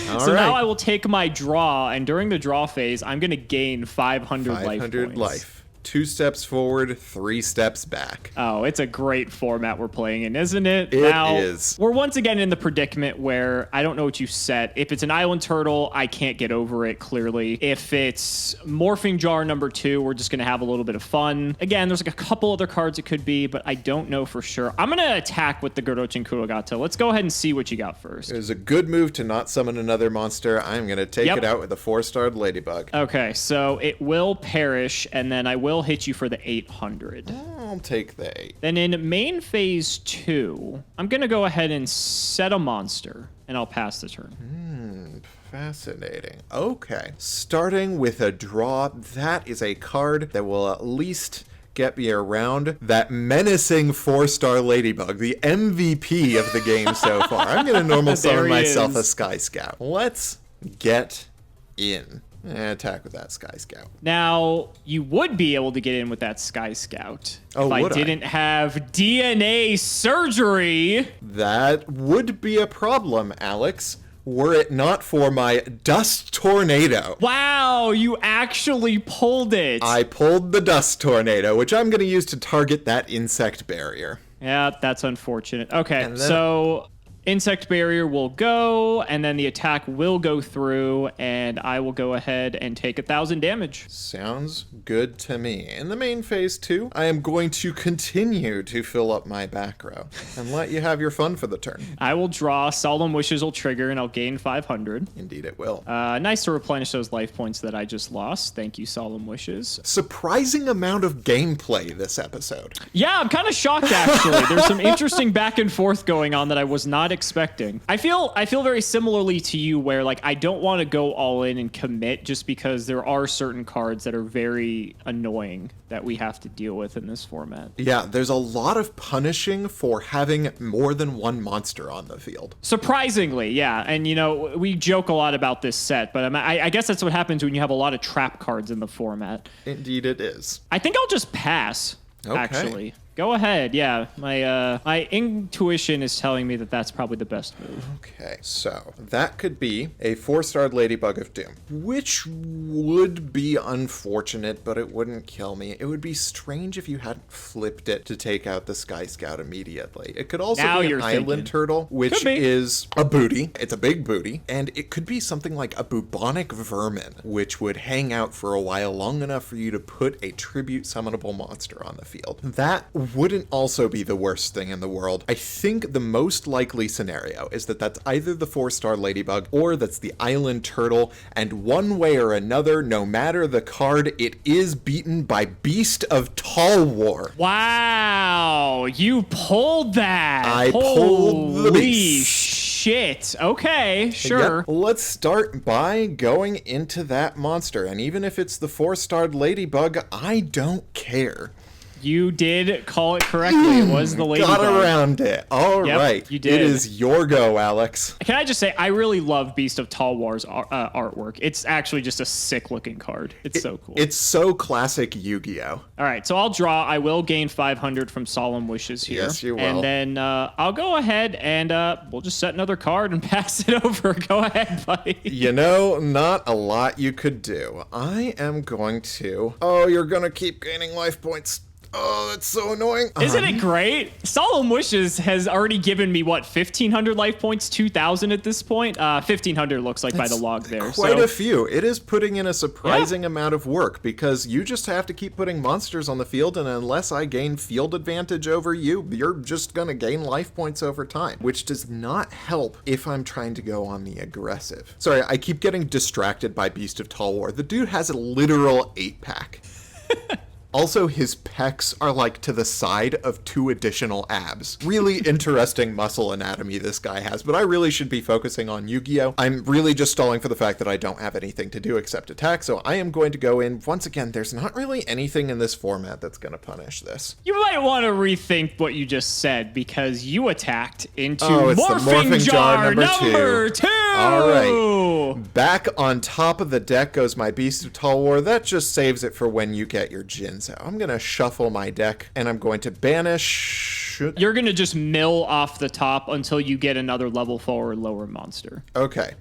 B: All
A: So
B: right.
A: now I will take my draw, and during the draw phase, I'm going to gain 500 life
B: 500
A: points.
B: life. 2 steps forward, 3 steps back.
A: Oh, it's a great format we're playing in, isn't it?
B: It
A: now,
B: is.
A: We're once again in the predicament where I don't know what you set. If it's an Island Turtle, I can't get over it, clearly. If it's Morphing Jar number 2, we're just going to have a little bit of fun. Again, there's like a couple other cards it could be, but I don't know for sure. I'm going to attack with the Girochin Kuwagata. Let's go ahead and see what you got first.
B: It was a good move to not summon another monster. I'm going to take
A: Yep.
B: it out with a 4-starred Ladybug.
A: Okay, so it will perish, and then I will hit you for the 800.
B: I'll take the 8.
A: Then in main phase 2, I'm going to go ahead and set a monster, and I'll pass the turn.
B: Fascinating. Okay. Starting with a draw, that is a card that will at least get me around that menacing 4-star Ladybug, the MVP of the game so far. I'm going to normal summon
A: There he
B: myself
A: is.
B: a Sky Scout. Let's get in. Attack with that Sky Scout.
A: Now, you would be able to get in with that Sky Scout
B: Oh,
A: if I
B: would I?
A: didn't have DNA surgery.
B: That would be a problem, Alex, were it not for my Dust Tornado.
A: Wow, you actually pulled it.
B: I pulled the Dust Tornado, which I'm going to use to target that Insect Barrier.
A: Yeah, that's unfortunate. Okay,
B: And then-
A: so Insect Barrier will go, and then the attack will go through, and I will go ahead and take 1,000 damage.
B: Sounds good to me. In the main phase 2, I am going to continue to fill up my back row and let you have your fun for the turn.
A: I will draw, Solemn Wishes will trigger, and I'll gain 500.
B: Indeed it will.
A: Nice to replenish those life points that I just lost. Thank you, Solemn Wishes.
B: Surprising amount of gameplay this episode.
A: Yeah, I'm kind of shocked, actually. There's some interesting back and forth going on that I was not expecting. I feel very similarly to you, where like I don't want to go all in and commit just because there are certain cards that are very annoying that we have to deal with in this format.
B: Yeah, there's a lot of punishing for having more than one monster on the field.
A: Surprisingly, yeah. And, you know, we joke a lot about this set, but I guess that's what happens when you have a lot of trap cards in the format.
B: Indeed it is.
A: I think I'll just pass,
B: Okay.
A: actually. Go ahead. Yeah, my intuition is telling me that that's probably the best move.
B: Okay, so that could be a 4-starred Ladybug of Doom, which would be unfortunate, but it wouldn't kill me. It would be strange if you hadn't flipped it to take out the Sky Scout immediately. It could also
A: Now
B: be an
A: you're
B: Island
A: thinking.
B: Turtle, which
A: Could be.
B: is a booty. It's a big booty. And it could be something like a bubonic vermin, which would hang out for a while, long enough for you to put a tribute summonable monster on the field. That wouldn't also be the worst thing in the world. I think the most likely scenario is that that's either the 4-star Ladybug or that's the Island Turtle, and one way or another, no matter the card, it is beaten by Beast of Tall War.
A: Wow, you pulled that.
B: I pulled the
A: Holy
B: beast.
A: shit. Okay, sure.
B: Yep. Let's start by going into that monster. And even if it's the 4-starred ladybug, I don't care.
A: You did call it correctly. It was the ladybug.
B: Got around it. All right.
A: You did.
B: It is your go, Alex.
A: Can I just say, I really love Beast of Tall War's artwork. It's actually just a sick-looking card. It's so cool.
B: It's so classic Yu-Gi-Oh!
A: All right, so I'll draw. I will gain 500 from Solemn Wishes here.
B: Yes, you will.
A: And then I'll go ahead and we'll just set another card and pass it over. Go ahead, buddy.
B: You know, not a lot you could do. I am going to... Oh, you're going to keep gaining life points. Oh, that's so annoying.
A: Isn't it great? Solemn Wishes has already given me, what, 1,500 life points? 2,000 at this point? 1,500 looks like by the log there.
B: Quite a few. It is putting in a surprising amount of work because you just have to keep putting monsters on the field, and unless I gain field advantage over you, you're just going to gain life points over time, which does not help if I'm trying to go on the aggressive. Sorry, I keep getting distracted by Beast of Tall War. The dude has a literal 8-pack. Also, his pecs are like to the side of 2 additional abs. Really interesting muscle anatomy this guy has, but I really should be focusing on Yu-Gi-Oh! I'm really just stalling for the fact that I don't have anything to do except attack, so I am going to go in. Once again, there's not really anything in this format that's going to punish this.
A: You might want to rethink what you just said because you attacked into
B: it's the morphing jar number 2.
A: 2.
B: All right. Back on top of the deck goes my Beast of Tall War. That just saves it for when you get your Jin. So I'm going to shuffle my deck, and I'm going to banish...
A: You're going to just mill off the top until you get another level 4 or lower monster.
B: Okay.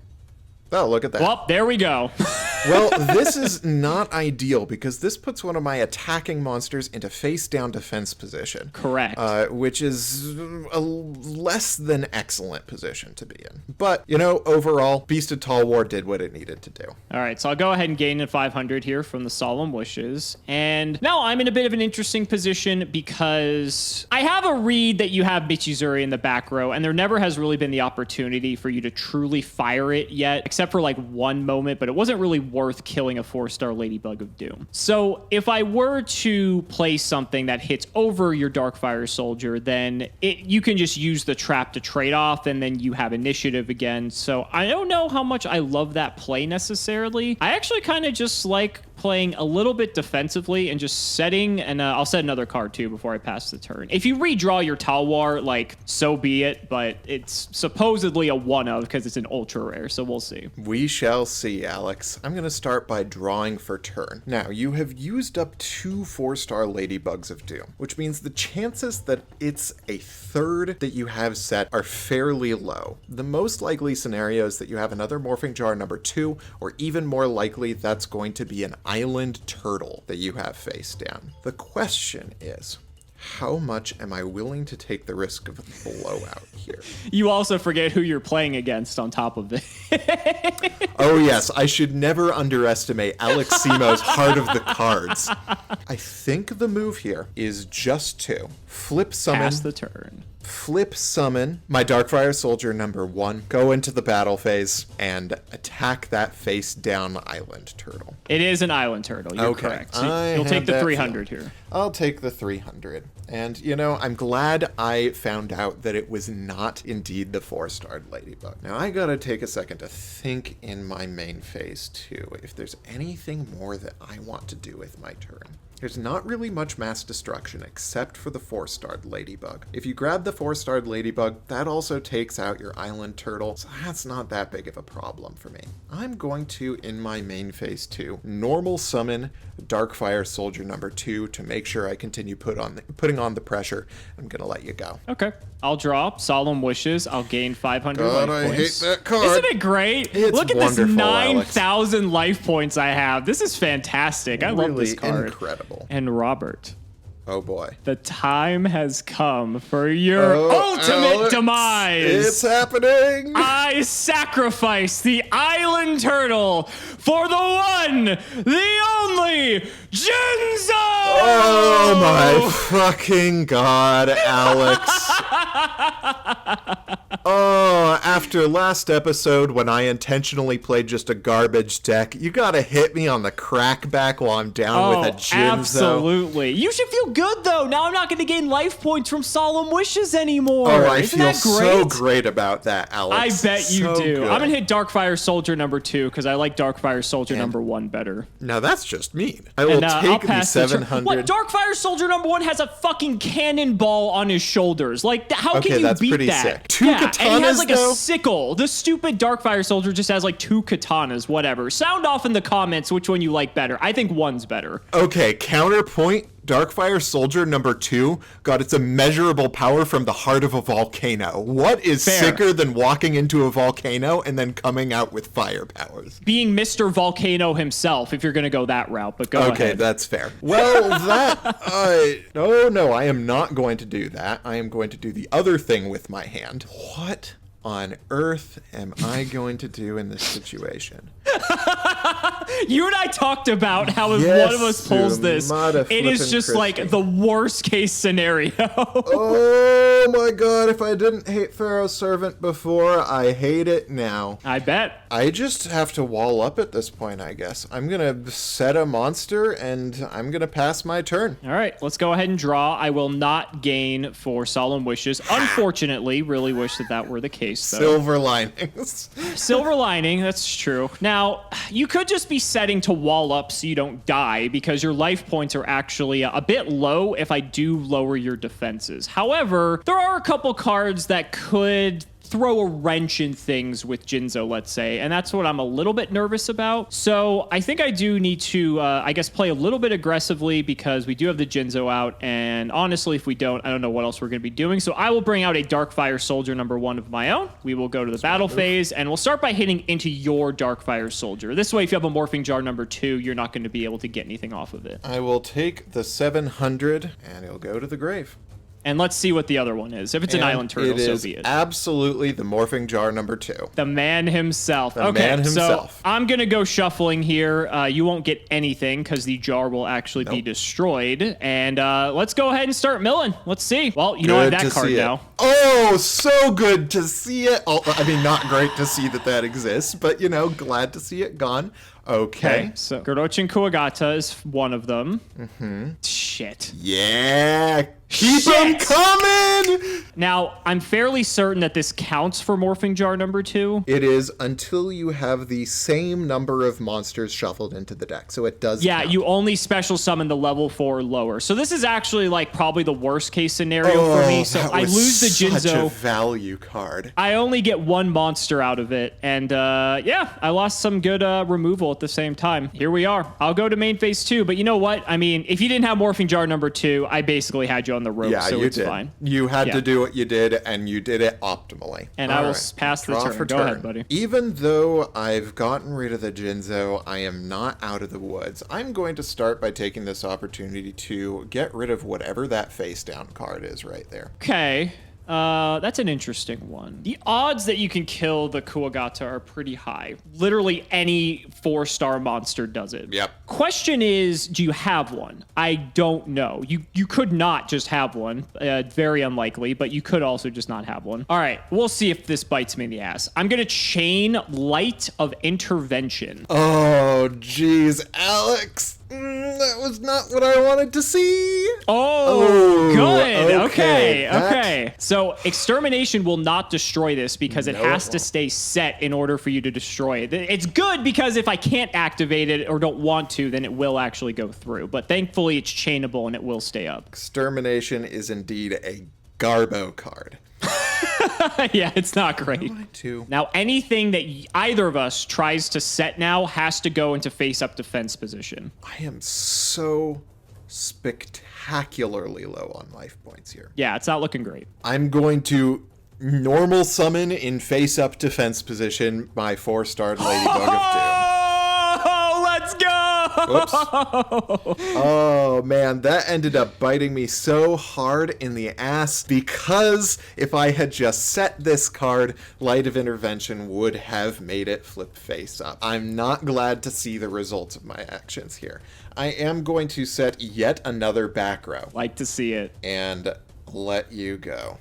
B: Oh, look at that.
A: Well, there we go.
B: Well, this is not ideal because this puts one of my attacking monsters into face-down defense position.
A: Correct.
B: Which is a less than excellent position to be in. But, you know, overall, Beast of Tall War did what it needed to do.
A: All right, so I'll go ahead and gain a 500 here from the Solemn Wishes. And now I'm in a bit of an interesting position because I have a read that you have Michizuri in the back row, and there never has really been the opportunity for you to truly fire it yet, except for like one moment, but it wasn't really worth killing a 4-star Ladybug of Doom. So if I were to play something that hits over your Darkfire Soldier, then you can just use the trap to trade off, and then you have initiative again. So I don't know how much I love that play necessarily. I actually kind of just like playing a little bit defensively and just setting, and I'll set another card too before I pass the turn. If you redraw your Talwar, like, so be it, but it's supposedly a one of because it's an ultra rare, so we'll see.
B: We shall see, Alex. I'm going to start by drawing for turn. Now, you have used up 2 4-star Ladybugs of Doom, which means the chances that it's a third that you have set are fairly low. The most likely scenario is that you have another Morphing Jar number 2, or even more likely, that's going to be an Island Turtle that you have face down. The question is, how much am I willing to take the risk of a blowout here?
A: You also forget who you're playing against on top of it.
B: Oh yes, I should never underestimate Alex Simo's heart of the cards. I think the move here is just to flip summon.
A: Pass the turn.
B: Flip summon my Darkfire Soldier number 1, go into the battle phase, and attack that face down Island Turtle.
A: It is an Island Turtle, you're correct. So you'll take the 300 here.
B: I'll take the 300. And, you know, I'm glad I found out that it was not indeed the 4-starred Ladybug. Now, I gotta take a second to think in my main phase, too, if there's anything more that I want to do with my turn. There's not really much mass destruction except for the 4-starred Ladybug. If you grab the 4-starred Ladybug, that also takes out your Island Turtle, so that's not that big of a problem for me. I'm going to, in my main phase 2, normal summon Darkfire Soldier number 2 to make sure I continue putting on the pressure. I'm gonna let you go.
A: Okay. I'll draw Solemn Wishes. I'll gain 500
B: God,
A: life points.
B: I hate that card.
A: Isn't it great?
B: It's
A: Look at this
B: wonderful,
A: 9,000 life points I have. This is fantastic. I love this card.
B: Incredible.
A: And Robert,
B: oh boy.
A: the time has come for your ultimate
B: Alex,
A: demise.
B: It's happening.
A: I sacrifice the Island Turtle for the one, the only, Jinzo!
B: Oh my fucking god, Alex. Oh, after last episode when I intentionally played just a garbage deck, you gotta hit me on the crackback while I'm down with a Jinzo.
A: Absolutely. You should feel good, though. Now I'm not going to gain life points from Solemn Wishes anymore.
B: Oh, I
A: Isn't
B: feel
A: that great?
B: so great about that, Alex.
A: I bet you
B: So
A: do.
B: good.
A: I'm going to hit Darkfire Soldier number 2 because I like Darkfire Soldier number 1 better.
B: Now that's just mean. I will
A: I'll
B: take the
A: pass
B: 700.
A: What? Darkfire Soldier number 1 has a fucking cannonball on his shoulders. Like, how
B: Okay,
A: can you
B: that's
A: beat
B: pretty
A: that?
B: sick. Two
A: and he has
B: katanas,
A: like
B: though?
A: a sickle. The stupid Darkfire Soldier just has like 2 katanas, whatever. Sound off in the comments which one you like better. I think 1's better.
B: Okay, counterpoint. Darkfire Soldier number 2 got its immeasurable power from the heart of a volcano. What is
A: Fair.
B: sicker than walking into a volcano and then coming out with fire powers?
A: Being Mr. Volcano himself, if you're going to go that route, but go
B: Okay,
A: ahead.
B: that's fair. Well, no, I am not going to do that. I am going to do the other thing with my hand. What on earth am I going to do in this situation?
A: You and I talked about how if
B: Yes,
A: one of us pulls this, it is
B: flippin'
A: just like
B: crispy.
A: the worst case scenario.
B: Oh my god, if I didn't hate Pharaoh's Servant before, I hate it now.
A: I bet.
B: I just have to wall up at this point, I guess. I'm gonna set a monster, and I'm gonna pass my turn.
A: All right, let's go ahead and draw. I will not gain for Solemn Wishes. Unfortunately, really wish that were the case, though.
B: Silver linings.
A: Silver lining, that's true. Now, you could just be setting to wall up so you don't die, because your life points are actually a bit low if I do lower your defenses. However, there are a couple cards that could throw a wrench in things with Jinzo, let's say, and that's what I'm a little bit nervous about. So I think I do need to, I guess, play a little bit aggressively because we do have the Jinzo out, and honestly, if we don't, I don't know what else we're going to be doing. So I will bring out a Darkfire Soldier number 1 of my own. We will go to the battle phase, and we'll start by hitting into your Darkfire Soldier. This way, if you have a Morphing Jar number 2, you're not going to be able to get anything off of it.
B: I will take the 700, and it'll go to the grave.
A: And let's see what the other one is. If it's an
B: And
A: Island Turtle,
B: it
A: so
B: is
A: be it.
B: absolutely the Morphing Jar number 2.
A: The man himself.
B: The man himself.
A: So I'm going to go shuffling here. You won't get anything because the jar will actually be destroyed. And let's go ahead and start milling. Let's see. Well, you know I have that card now.
B: Oh, so good to see it. Oh, I mean, not great to see that exists, but, you know, glad to see it gone. Okay.
A: So Gorochin Kuwagata is one of them. Mm-hmm. Shit.
B: Yeah. Keep them coming!
A: Now, I'm fairly certain that this counts for Morphing Jar number 2.
B: It is until you have the same number of monsters shuffled into the deck, so it does
A: Yeah,
B: count.
A: you only special summon the level 4 or lower. So this is actually like probably the worst case scenario for me. So
B: that
A: I
B: was
A: lose the
B: such a
A: Jinzo.
B: value card.
A: I only get 1 monster out of it. And yeah, I lost some good removal at the same time. Here we are. I'll go to main phase 2. But you know what? I mean, if you didn't have Morphing Jar number 2, I basically had you on the rope.
B: Yeah,
A: so
B: you
A: it's
B: did.
A: fine.
B: You had
A: Yeah.
B: to do what you did, and you did it optimally.
A: And
B: All
A: I will
B: right.
A: pass the
B: Draw
A: turn.
B: for
A: Go
B: turn.
A: ahead, buddy.
B: Even though I've gotten rid of the Jinzo, I am not out of the woods. I'm going to start by taking this opportunity to get rid of whatever that face down card is right there.
A: Okay. That's an interesting one. The odds that you can kill the Kuwagata are pretty high. Literally any 4-star monster does it.
B: Yep.
A: Question is, do you have one? I don't know. You could not just have one. Very unlikely, but you could also just not have one. All right, we'll see if this bites me in the ass. I'm gonna chain Light of Intervention.
B: Oh, jeez, Alex. That was not what I wanted to see.
A: Oh, good.
B: okay.
A: Okay. So extermination will not destroy this because it
B: No,
A: has
B: it
A: to stay set in order for you to destroy it. It's good because if I can't activate it or don't want to, then it will actually go through. But thankfully, it's chainable and it will stay up.
B: Extermination is indeed a Garbo card.
A: Yeah, it's not great.
B: Two.
A: Now, anything that either of us tries to set now has to go into face-up defense position.
B: I am so spectacularly low on life points here.
A: Yeah, it's not looking great.
B: I'm going to normal summon in face-up defense position my 4-starred Ladybug of Doom.
A: Oh, let's go!
B: Whoops. Oh, man, that ended up biting me so hard in the ass because if I had just set this card, Light of Intervention would have made it flip face up. I'm not glad to see the results of my actions here. I am going to set yet another back row
A: Like to see it.
B: and let you go.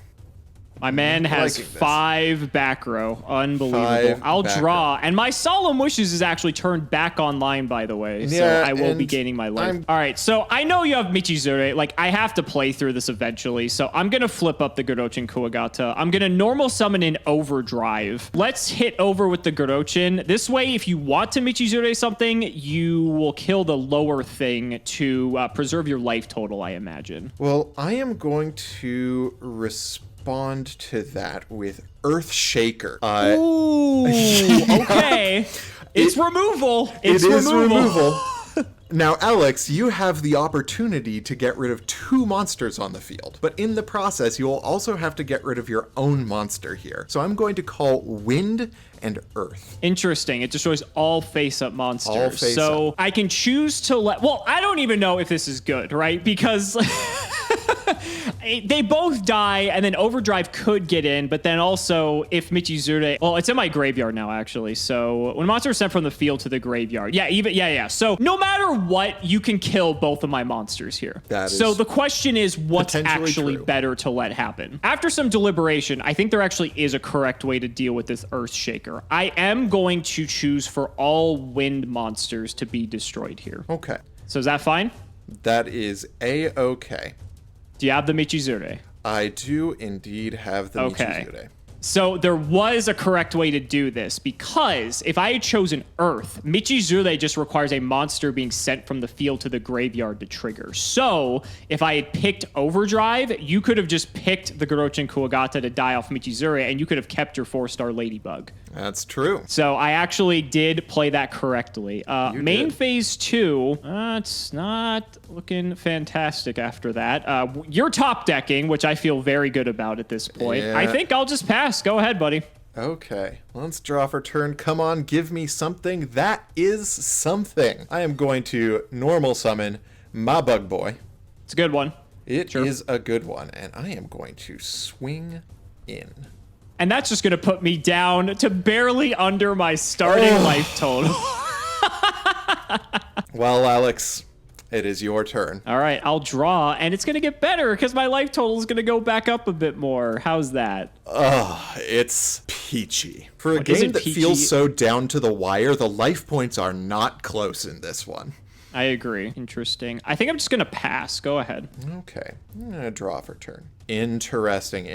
A: My man has
B: liking this.
A: 5 back row. Unbelievable.
B: 5
A: I'll
B: back
A: draw. And my Solemn Wishes is actually turned back online, by the way. So
B: Yeah,
A: I will be
B: and
A: gaining my life.
B: I'm-
A: All right. So I know you have Michizure. Like, I have to play through this eventually. So I'm going to flip up the Gorochin Kuwagata. I'm going to normal summon in Overdrive. Let's hit over with the Gorochin. This way, if you want to Michizure something, you will kill the lower thing to preserve your life total, I imagine.
B: Well, I am going to respond to that with Earth Shaker.
A: Ooh, okay. It's removal. It's
B: It is
A: removal.
B: Now, Alex, you have the opportunity to get rid of 2 monsters on the field, but in the process, you will also have to get rid of your own monster here. So I'm going to call Wind and Earth.
A: Interesting. It destroys all face-up monsters.
B: All face
A: so
B: up.
A: I can choose to let... Well, I don't even know if this is good, right? Because... They both die, and then Overdrive could get in, but then also if Michizure... Well, it's in my graveyard now, actually. So when monsters are sent from the field to the graveyard... Yeah. So no matter what, you can kill both of my monsters here.
B: That
A: so
B: is
A: the question is, what's
B: potentially
A: actually
B: true.
A: better to let happen? After some deliberation, I think there actually is a correct way to deal with this Earth Shaker. I am going to choose for all wind monsters to be destroyed here.
B: Okay.
A: So is that fine?
B: That is A-okay.
A: Do you have the Michizure?
B: I do indeed have the
A: Okay.
B: Michizure.
A: So there was a correct way to do this, because if I had chosen Earth, Michizure just requires a monster being sent from the field to the graveyard to trigger. So if I had picked Overdrive, you could have just picked the Gorochin Kuwagata to die off Michizure, and you could have kept your 4-star Ladybug.
B: That's true.
A: So I actually did play that correctly. Main
B: did.
A: phase 2, it's not looking fantastic after that. You're top decking, which I feel very good about at this point.
B: Yeah.
A: I think I'll just pass. Go ahead, buddy.
B: Okay, let's draw for turn. Come on, give me something. That is something. I am going to normal summon my Bug Boy.
A: It's a good one.
B: It is a good one, and I am going to swing in.
A: And that's just going to put me down to barely under my starting life total.
B: Well, Alex, it is your turn.
A: All right, I'll draw, and it's going to get better because my life total is going to go back up a bit more. How's that?
B: It's peachy. For a
A: What, is
B: game
A: it
B: that
A: peachy?
B: feels so down to the wire, the life points are not close in this one.
A: I agree. Interesting. I think I'm just going to pass. Go ahead.
B: Okay, I'm gonna draw for turn. Interesting.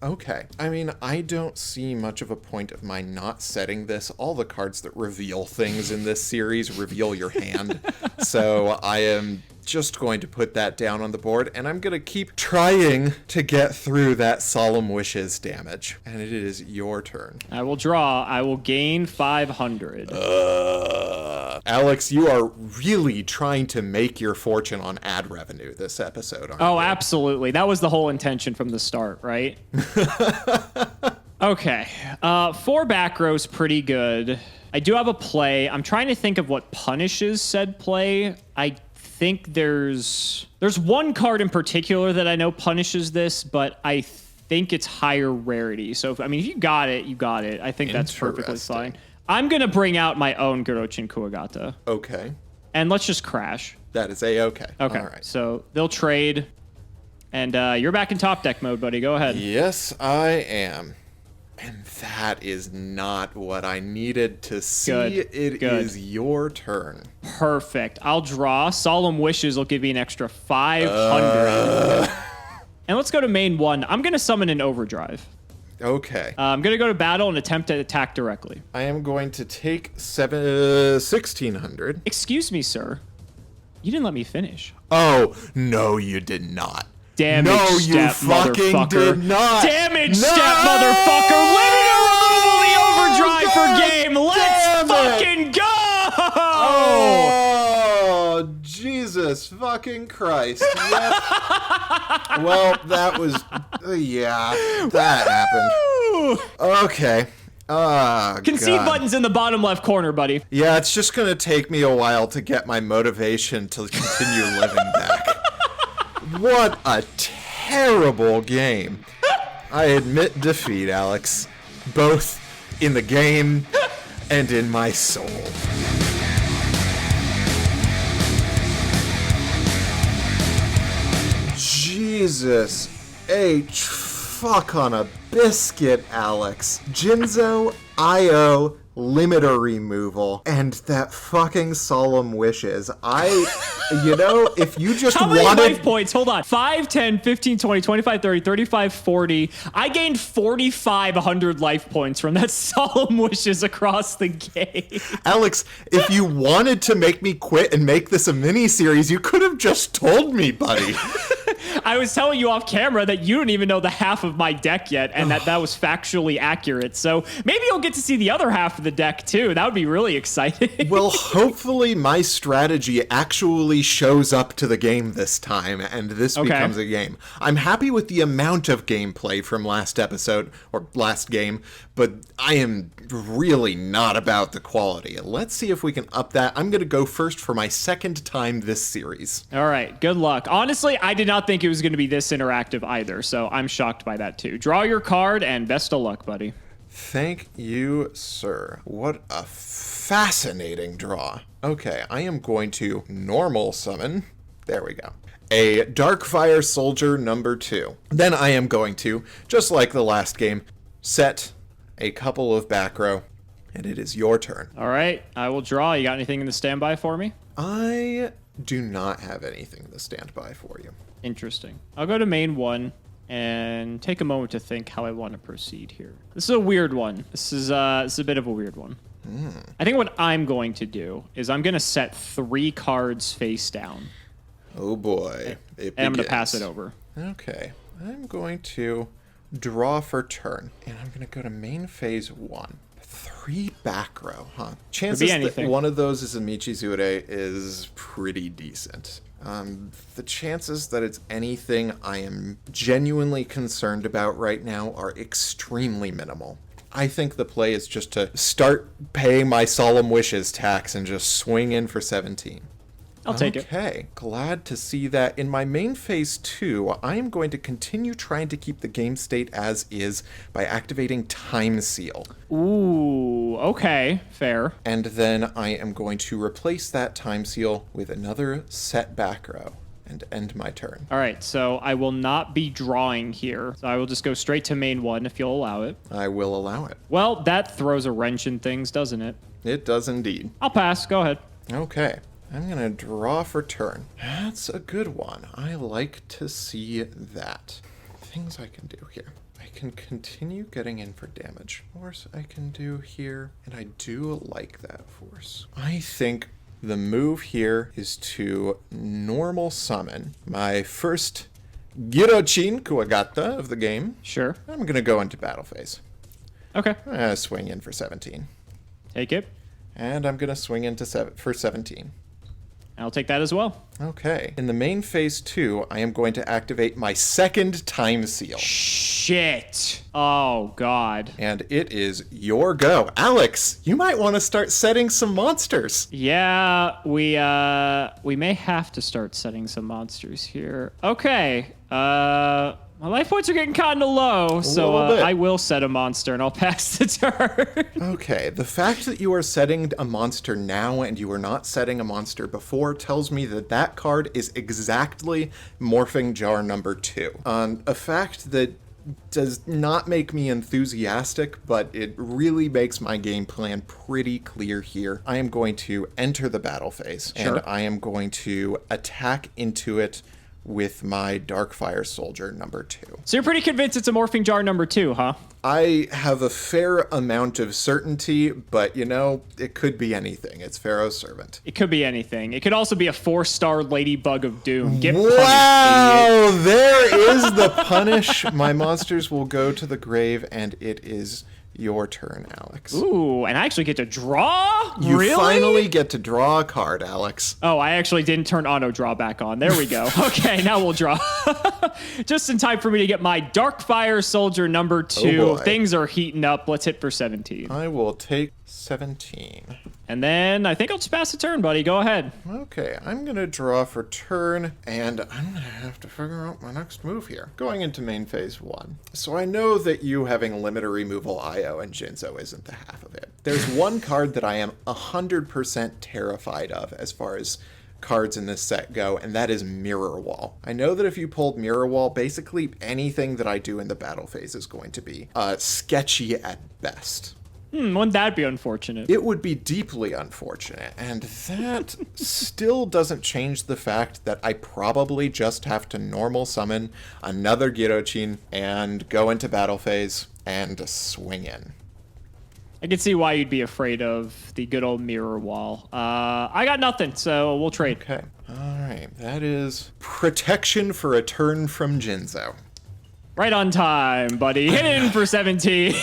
B: Okay, I mean, I don't see much of a point of my not setting this. All the cards that reveal things in this series reveal your hand. So I am just going to put that down on the board, and I'm gonna keep trying to get through that Solemn Wishes damage. And it is your turn.
A: I will draw. I will gain 500.
B: Alex, you are really trying to make your fortune on ad revenue this episode, aren't you?
A: Oh, absolutely. That was the whole intention from the start, right? Okay. 4 back rows, pretty good. I do have a play. I'm trying to think of what punishes said play. I think there's one card in particular that I know punishes this, but I think it's higher rarity. So, if you got it, you got it. I think that's perfectly
B: Interesting.
A: fine. I'm going to bring out my own Gorochin Kuwagata.
B: Okay.
A: And let's just crash.
B: That is A-okay.
A: Okay.
B: All right.
A: So they'll trade. And you're back in top deck mode, buddy. Go ahead.
B: Yes, I am. And that is not what I needed to see.
A: Good,
B: It
A: good.
B: is your turn.
A: Perfect. I'll draw. Solemn Wishes will give you an extra 500. And let's go to main 1. I'm going to summon an Overdrive.
B: Okay.
A: I'm going to go to battle and attempt to attack directly.
B: I am going to take 1,600.
A: Excuse me, sir. You didn't let me finish.
B: Oh, no, you did not.
A: Damage
B: No, you
A: step,
B: fucking
A: motherfucker.
B: did not.
A: Damage
B: No!
A: step, motherfucker. Limited removal the Overdrive for
B: God
A: game. Let's
B: damn it.
A: fucking go.
B: Oh, Jesus fucking Christ. Yep. Well, that was... yeah, that happened.
A: Woo!
B: Okay.
A: Concede
B: God.
A: button's in the bottom left corner, buddy.
B: Yeah, it's just gonna take me a while to get my motivation to continue living back. What a terrible game. I admit defeat, Alex. Both in the game and in my soul. Jesus H. Fuck on a biscuit, Alex. Jinzo, IO, limiter removal, and that fucking solemn wishes. If you just
A: How many
B: wanted...
A: life points? Hold on. 5, 10, 15, 20, 25, 30, 35, 40. I gained 4,500 life points from that solemn wishes across the game.
B: Alex, if you wanted to make me quit and make this a mini-series, you could have just told me, buddy.
A: I was telling you off camera that you don't even know the half of my deck yet, and that was factually accurate. So maybe you'll get to see the other half of the deck too. That would be really exciting.
B: Well, hopefully my strategy actually shows up to the game this time, and this becomes a game. I'm happy with the amount of gameplay from last episode, or last game, but I am really not about the quality. Let's see if we can up that. I'm going to go first for my second time this series.
A: All right, good luck. Honestly, I did not think it was going to be this interactive either, so I'm shocked by that too. Draw your card, and best of luck, buddy.
B: Thank you, sir. What a fascinating draw. Okay, I am going to normal summon. There we go. A Darkfire Soldier number 2. Then I am going to, just like the last game, set a couple of back row, and it is your turn.
A: All right, I will draw. You got anything in the standby for me?
B: I do not have anything to stand by for you.
A: Interesting. I'll go to main 1 and take a moment to think how I want to proceed here. This is a weird one. This is a bit of a weird one. I think what I'm going to do is I'm going to set 3 cards face down.
B: Oh boy.
A: And I'm going to pass it over.
B: Okay. I'm going to draw for turn, and I'm going to go to main phase 1. 3 back row, huh? Chances that one of those is a Michizure is pretty decent. The chances that it's anything I am genuinely concerned about right now are extremely minimal. I think the play is just to start paying my solemn wishes tax and just swing in for 17.
A: I'll take it.
B: Okay, glad to see that. In my main phase 2, I am going to continue trying to keep the game state as is by activating Time Seal.
A: Ooh, okay, fair.
B: And then I am going to replace that Time Seal with another set back row and end my turn.
A: All right, so I will not be drawing here. So I will just go straight to main 1 if you'll allow it.
B: I will allow it.
A: Well, that throws a wrench in things, doesn't it?
B: It does indeed.
A: I'll pass. Go ahead.
B: Okay. I'm going to draw for turn. That's a good one. I like to see that. Things I can do here. I can continue getting in for damage. Force I can do here, and I do like that force. I think the move here is to normal summon my first Girochin Kuwagata of the game.
A: Sure.
B: I'm going to go into battle phase.
A: Okay.
B: Swing in for 17.
A: Take it.
B: And I'm going to swing into for 17.
A: I'll take that as well.
B: Okay. In the main phase 2, I am going to activate my second Time Seal.
A: Shit. Oh, God.
B: And it is your go. Alex, you might want to start setting some monsters.
A: Yeah, we may have to start setting some monsters here. Okay. My life points are getting kind of low, so I will set a monster and I'll pass the turn.
B: Okay, the fact that you are setting a monster now and you are not setting a monster before tells me that that card is exactly Morphing Jar number 2. A fact that does not make me enthusiastic, but it really makes my game plan pretty clear here. I am going to enter the battle phase, and I am going to attack into it with my Darkfire Soldier number 2.
A: So you're pretty convinced it's a Morphing Jar number 2, huh?
B: I have a fair amount of certainty, but you know, it could be anything. It's Pharaoh's servant.
A: It could be anything. It could also be a 4-star Ladybug of Doom. Get
B: wow,
A: punished, idiot.
B: There is the punish. My monsters will go to the grave, and it is your turn, Alex.
A: Ooh, and I actually get to draw?
B: You
A: really?
B: finally get to draw a card, Alex.
A: Oh, I actually didn't turn auto draw back on. There we go. Okay, now we'll draw. Just in time for me to get my Darkfire Soldier number 2.
B: Oh boy.
A: Things are heating up. Let's hit for 17.
B: I will take 17.
A: And then I think I'll just pass the turn, buddy. Go ahead.
B: Okay, I'm going to draw for turn, and I'm going to have to figure out my next move here. Going into main phase 1. So I know that you having limiter removal IO and Jinzo isn't the half of it. There's one card that I am 100% terrified of as far as cards in this set go, and that is Mirror Wall. I know that if you pulled Mirror Wall, basically anything that I do in the battle phase is going to be sketchy at best.
A: Wouldn't that be unfortunate?
B: It would be deeply unfortunate, and that still doesn't change the fact that I probably just have to normal summon another Girochin and go into battle phase and swing in.
A: I can see why you'd be afraid of the good old Mirror Wall. I got nothing, so we'll trade.
B: Okay. All right. That is protection for a turn from Jinzo.
A: Right on time, buddy. Hit in for 17.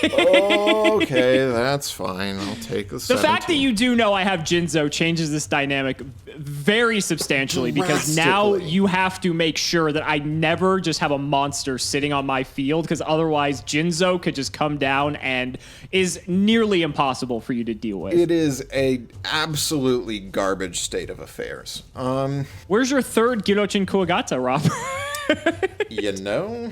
B: Okay, that's fine. I'll take the 17.
A: The fact that you do know I have Jinzo changes this dynamic very substantially because now you have to make sure that I never just have a monster sitting on my field because otherwise Jinzo could just come down and is nearly impossible for you to deal with.
B: It is a absolutely garbage state of affairs.
A: Where's your third Girochin Kuwagata, Rob?
B: You know?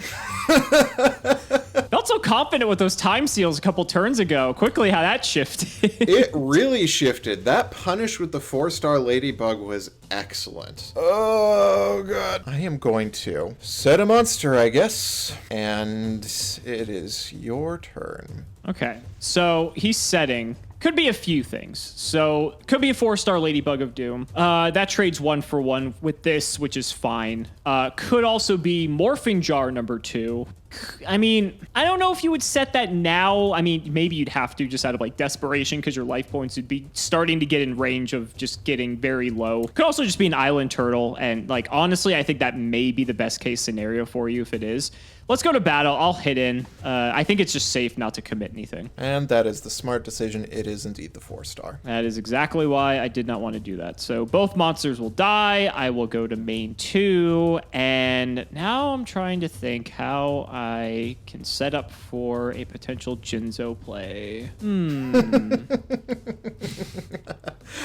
A: Felt so confident with those time seals a couple turns ago. Quickly how that shifted.
B: It really shifted. That punish with the 4-star Ladybug was excellent. Oh, God. I am going to set a monster, I guess. And it is your turn.
A: Okay, so he's setting. Could be a few things. So, could be a 4-star Ladybug of Doom. That trades 1-for-1 with this, which is fine. Could also be Morphing Jar number 2. I mean, I don't know if you would set that now. I mean, maybe you'd have to just out of like desperation because your life points would be starting to get in range of just getting very low. Could also just be an Island Turtle. And like, honestly, I think that may be the best case scenario for you if it is. Let's go to battle. I'll hit in. I think it's just safe not to commit anything.
B: And that is the smart decision. It is indeed the 4-star.
A: That is exactly why I did not want to do that. So both monsters will die. I will go to main 2. And now I'm trying to think how I can set up for a potential Jinzo play.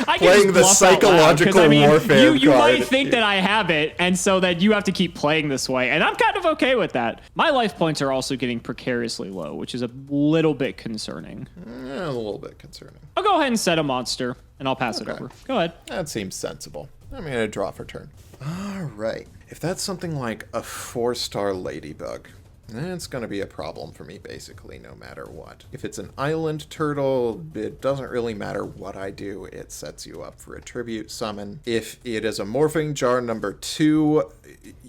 A: I can
B: Playing the psychological warfare
A: you
B: card.
A: might think that I have it, and so that you have to keep playing this way. And I'm kind of okay with that. My life points are also getting precariously low, which is a little bit concerning.
B: A little bit concerning.
A: I'll go ahead and set a monster, and I'll pass it over. Go ahead.
B: That seems sensible. I'm going to draw for turn. All right. If that's something like a 4-star Ladybug, then it's going to be a problem for me, basically, no matter what. If it's an Island Turtle, it doesn't really matter what I do. It sets you up for a Tribute Summon. If it is a Morphing Jar number 2,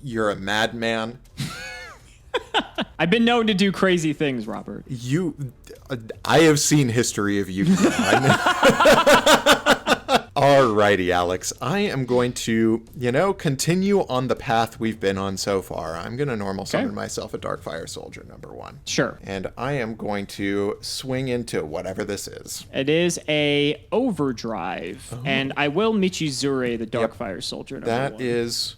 B: you're a madman. I've
A: been known to do crazy things, Robert.
B: I have seen history of you. Alrighty, Alex. I am going to, continue on the path we've been on so far. I'm going to normal summon myself a Darkfire Soldier number 1.
A: Sure.
B: And I am going to swing into whatever this is.
A: It is a Overdrive, and I will Michizure the Darkfire Soldier number 1.
B: That is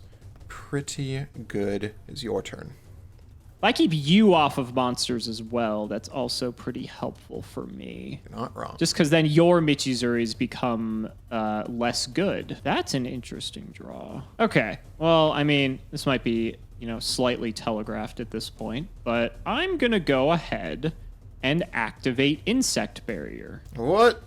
B: pretty good. It's your turn.
A: If I keep you off of monsters as well, that's also pretty helpful for me.
B: You're not wrong.
A: Just because then your Michizuris become less good. That's an interesting draw. Okay. Well, I mean, this might be, slightly telegraphed at this point, but I'm going to go ahead and activate Insect Barrier.
B: What?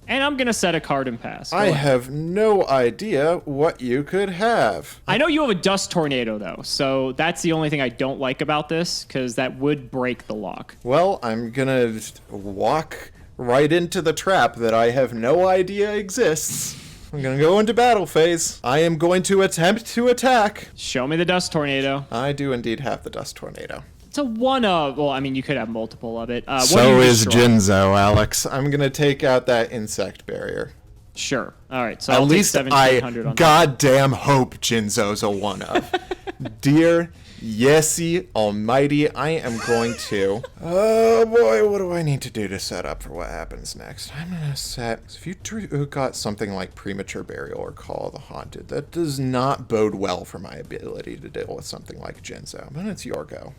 A: And I'm going to set a card and pass.
B: I have no idea what you could have.
A: I know you have a Dust Tornado, though, so that's the only thing I don't like about this, because that would break the lock.
B: Well, I'm going to walk right into the trap that I have no idea exists. I'm going to go into battle phase. I am going to attempt to attack.
A: Show me the Dust Tornado.
B: I do indeed have the Dust Tornado.
A: It's a one of, well, I mean, you could have multiple of it.
B: So is Jinzo, Alex. I'm going to take out that Insect Barrier.
A: Sure. All right. So
B: at
A: I'll
B: least
A: take
B: I
A: 1700 on
B: goddamn hope Jinzo's a one of. Dear Yesy Almighty, I am going to. Oh boy, what do I need to do to set up for what happens next? I'm gonna set. If you got something like Premature Burial or Call of the Haunted, that does not bode well for my ability to deal with something like Jinzo. But it's your go.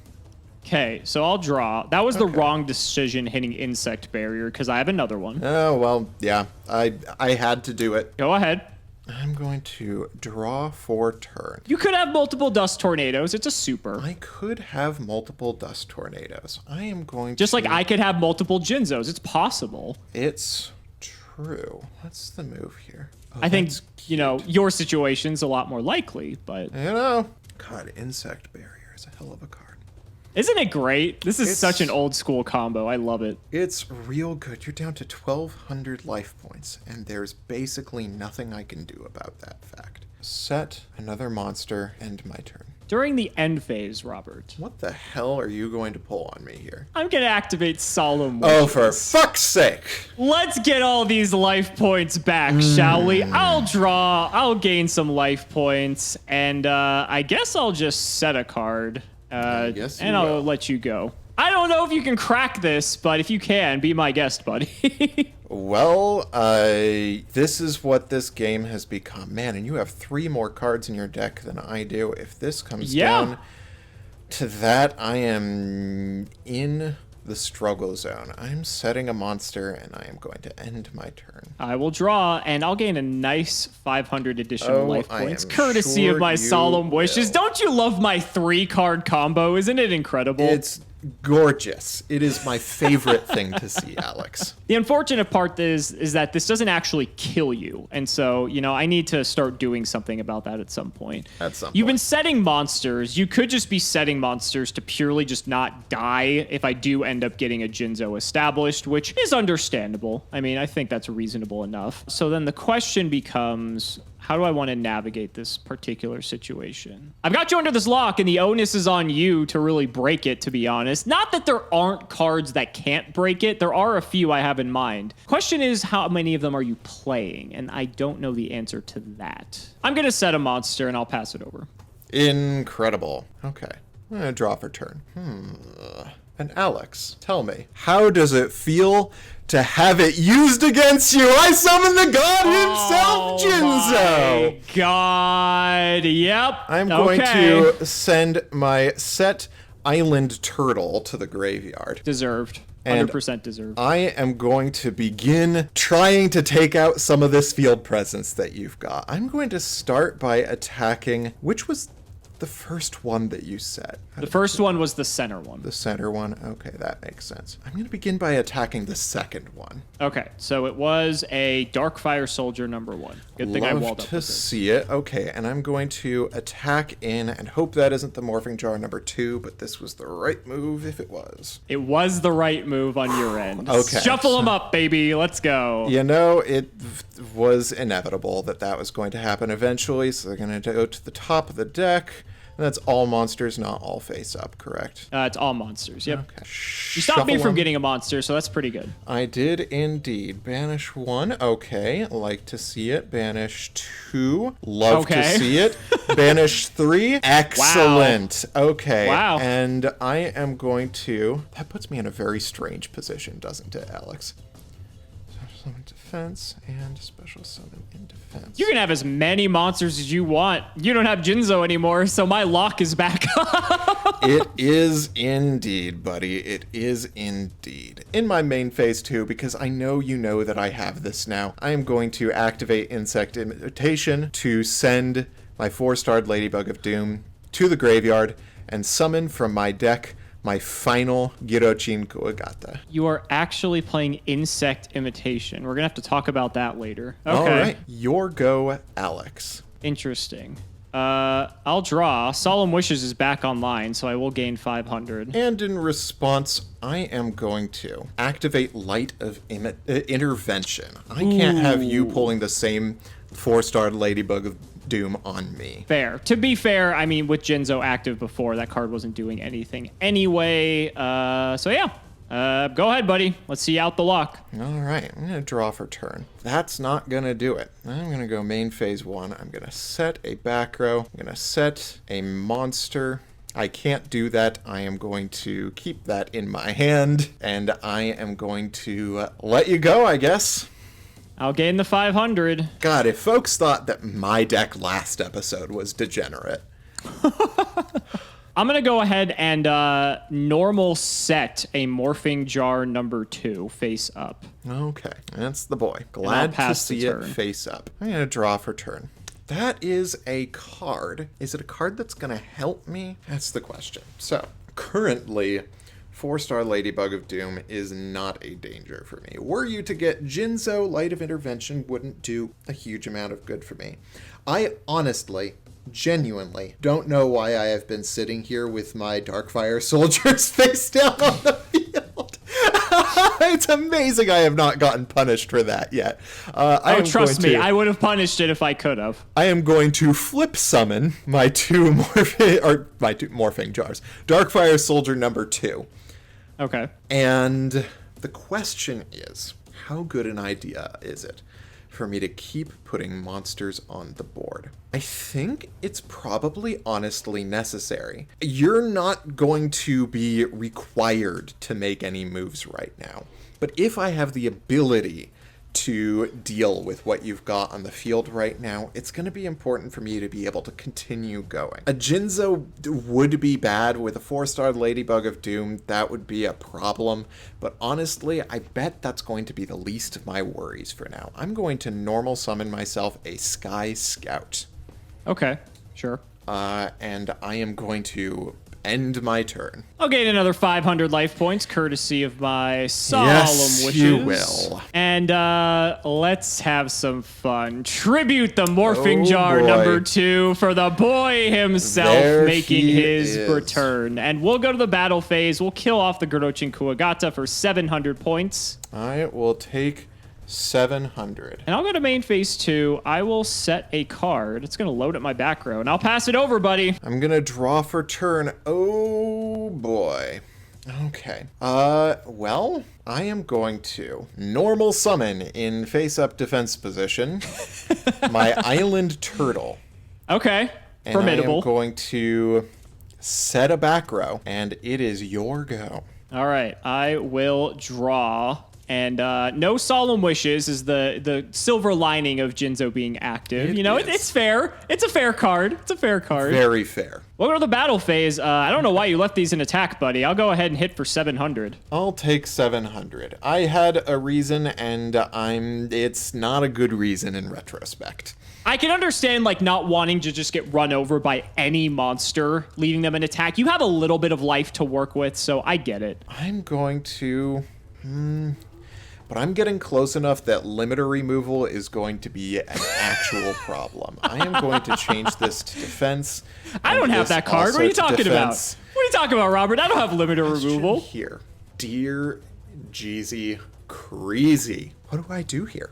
A: Okay, so I'll draw. That was the wrong decision hitting Insect Barrier because I have another one.
B: Oh, well, yeah. I had to do it.
A: Go ahead.
B: I'm going to draw for turn.
A: You could have multiple Dust Tornadoes. It's a super.
B: I could have multiple Dust Tornadoes. I am going
A: Just like I could have multiple Jinzos. It's possible.
B: It's true. What's the move here? Oh,
A: I think,
B: that's
A: you know, your situation's a lot more likely, but...
B: You know, God, Insect Barrier is a hell of a card.
A: Isn't it great? This is such an old school combo. I love it.
B: It's real good. You're down to 1,200 life points, and there's basically nothing I can do about that fact. Set another monster, end my turn.
A: During the end phase, Robert,
B: What the hell are you going to pull on me here?
A: I'm going to activate Solemn Wishes.
B: Oh, for fuck's sake!
A: Let's get all these life points back, shall we? I'll draw, I'll gain some life points, and I guess I'll just set a card.
B: Yes, you
A: and I'll
B: will.
A: let you go. I don't know if you can crack this, but if you can, be my guest, buddy.
B: Well, this is what this game has become. Man, and you have 3 more cards in your deck than I do. If this comes down to that, I am in the struggle zone. I'm setting a monster, and I am going to end my turn.
A: I will draw, and I'll gain a nice 500 additional life
B: I
A: points,
B: am
A: courtesy of
B: sure
A: my
B: you
A: Solemn Wishes.
B: will.
A: Don't you love my 3-card combo? Isn't it incredible?
B: It's gorgeous. It is my favorite thing to see, Alex.
A: The unfortunate part is that this doesn't actually kill you. And so, you know, I need to start doing something about that at some point. You've been setting monsters. You could just be setting monsters to purely just not die if I do end up getting a Jinzo established, which is understandable. I mean, I think that's reasonable enough. So then the question becomes, how do I want to navigate this particular situation? I've got you under this lock, and the onus is on you to really break it, to be honest. Not that there aren't cards that can't break it. There are a few I have in mind. Question is, how many of them are you playing? And I don't know the answer to that. I'm going to set a monster, and I'll pass it over.
B: Incredible. Okay. I'm going to draw for turn. And Alex, tell me, how does it feel to have it used against you? I summon the god himself, Jinzo!
A: My God. Yep.
B: I'm going to send my set island turtle to the graveyard.
A: Deserved.
B: And
A: 100% deserved.
B: I am going to begin trying to take out some of this field presence that you've got. I'm going to start by attacking, which was the first one that you set?
A: The first one was the center one.
B: The center one? Okay, that makes sense. I'm going to begin by attacking the second one.
A: Okay, so it was a Darkfire Soldier #1. Good thing I walled up with
B: to
A: it.
B: see it. Okay, and I'm going to attack in and hope that isn't the Morphing Jar #2, but this was the right move if it was.
A: It was the right move on your end.
B: Okay.
A: Shuffle them up, baby. Let's go.
B: You know, it was inevitable that that was going to happen eventually, so they're going to go to the top of the deck. And that's all monsters, not all face up, correct?
A: It's all monsters, yep.
B: Okay.
A: You stopped me from getting a monster, so that's pretty good.
B: I did indeed. Banish 1, okay. Like to see it. Banish 2, love to see it. Banish 3, excellent. Wow. Okay.
A: Wow.
B: And I am going to... That puts me in a very strange position, doesn't it, Alex? Special summon defense and special summon in defense.
A: You can have as many monsters as you want. You don't have Jinzo anymore, so my lock is back up.
B: It is indeed, buddy. It is indeed. In my main phase 2, because I know you know that I have this now, I am going to activate Insect Imitation to send my 4-starred Ladybug of Doom to the graveyard and summon from my deck my final Girochin Kuwagata.
A: You are actually playing Insect Imitation. We're going to have to talk about that later. Okay.
B: All right. Your go, Alex.
A: Interesting. I'll draw. Solemn Wishes is back online, so I will gain 500.
B: And in response, I am going to activate Light of Intervention. I can't have you pulling the same 4-starred Ladybug of Doom on me.
A: Fair. To be fair, I mean, with Jinzo active before, that card wasn't doing anything anyway. So yeah. Go ahead, buddy. Let's see out the lock.
B: All right, I'm going to draw for turn. That's not going to do it. I'm going to go main phase 1. I'm going to set a back row. I'm going to set a monster. I can't do that. I am going to keep that in my hand, and I am going to let you go, I guess.
A: I'll gain the 500.
B: God, if folks thought that my deck last episode was degenerate.
A: I'm going to go ahead and normal set a Morphing Jar #2 face up.
B: Okay, that's the boy. Glad to see it face up. I'm going to draw for turn. That is a card. Is it a card that's going to help me? That's the question. So, currently, 4-star Ladybug of Doom is not a danger for me. Were you to get Jinzo, Light of Intervention wouldn't do a huge amount of good for me. I honestly, genuinely, don't know why I have been sitting here with my Darkfire soldiers face down on the field. It's amazing I have not gotten punished for that yet.
A: Trust me, I would have punished it if I could have.
B: I am going to flip summon my two morphing jars. Darkfire Soldier number 2.
A: Okay.
B: And the question is, how good an idea is it for me to keep putting monsters on the board? I think it's probably honestly necessary. You're not going to be required to make any moves right now. But if I have the ability to deal with what you've got on the field right now, it's going to be important for me to be able to continue going. A Jinzo would be bad. With a 4-star Ladybug of Doom, that would be a problem. But honestly, I bet that's going to be the least of my worries for now. I'm going to normal summon myself a Sky Scout.
A: Okay, sure.
B: And I am going to end my turn.
A: I'll gain another 500 life points, courtesy of my solemn wishes.
B: You will.
A: And let's have some fun. Tribute the Morphing Jar number 2 for the boy himself making his return. And we'll go to the battle phase. We'll kill off the Gorochin Kuwagata for 700 points.
B: I will take 700.
A: And I'll go to main phase 2. I will set a card. It's going to load at my back row, and I'll pass it over, buddy.
B: I'm going to draw for turn. Oh, boy. Okay. Well, I am going to normal summon in face-up defense position my Island Turtle.
A: Okay.
B: And
A: formidable.
B: I am going to set a back row, and it is your go.
A: All right. I will draw. And no solemn wishes is the silver lining of Jinzo being active. It's fair. It's a fair card. It's a fair card.
B: Very fair.
A: We'll go to the battle phase. I don't know why you left these in attack, buddy. I'll go ahead and hit for 700.
B: I'll take 700. I had a reason, and it's not a good reason in retrospect.
A: I can understand, not wanting to just get run over by any monster, leaving them in attack. You have a little bit of life to work with, so I get it.
B: I'm going to... But I'm getting close enough that limiter removal is going to be an actual problem. I am going to change this to defense.
A: I don't have that card. What are you talking about? What are you talking about, Robert? I don't have limiter removal.
B: Here. Dear Jeezy Crazy. What do I do here?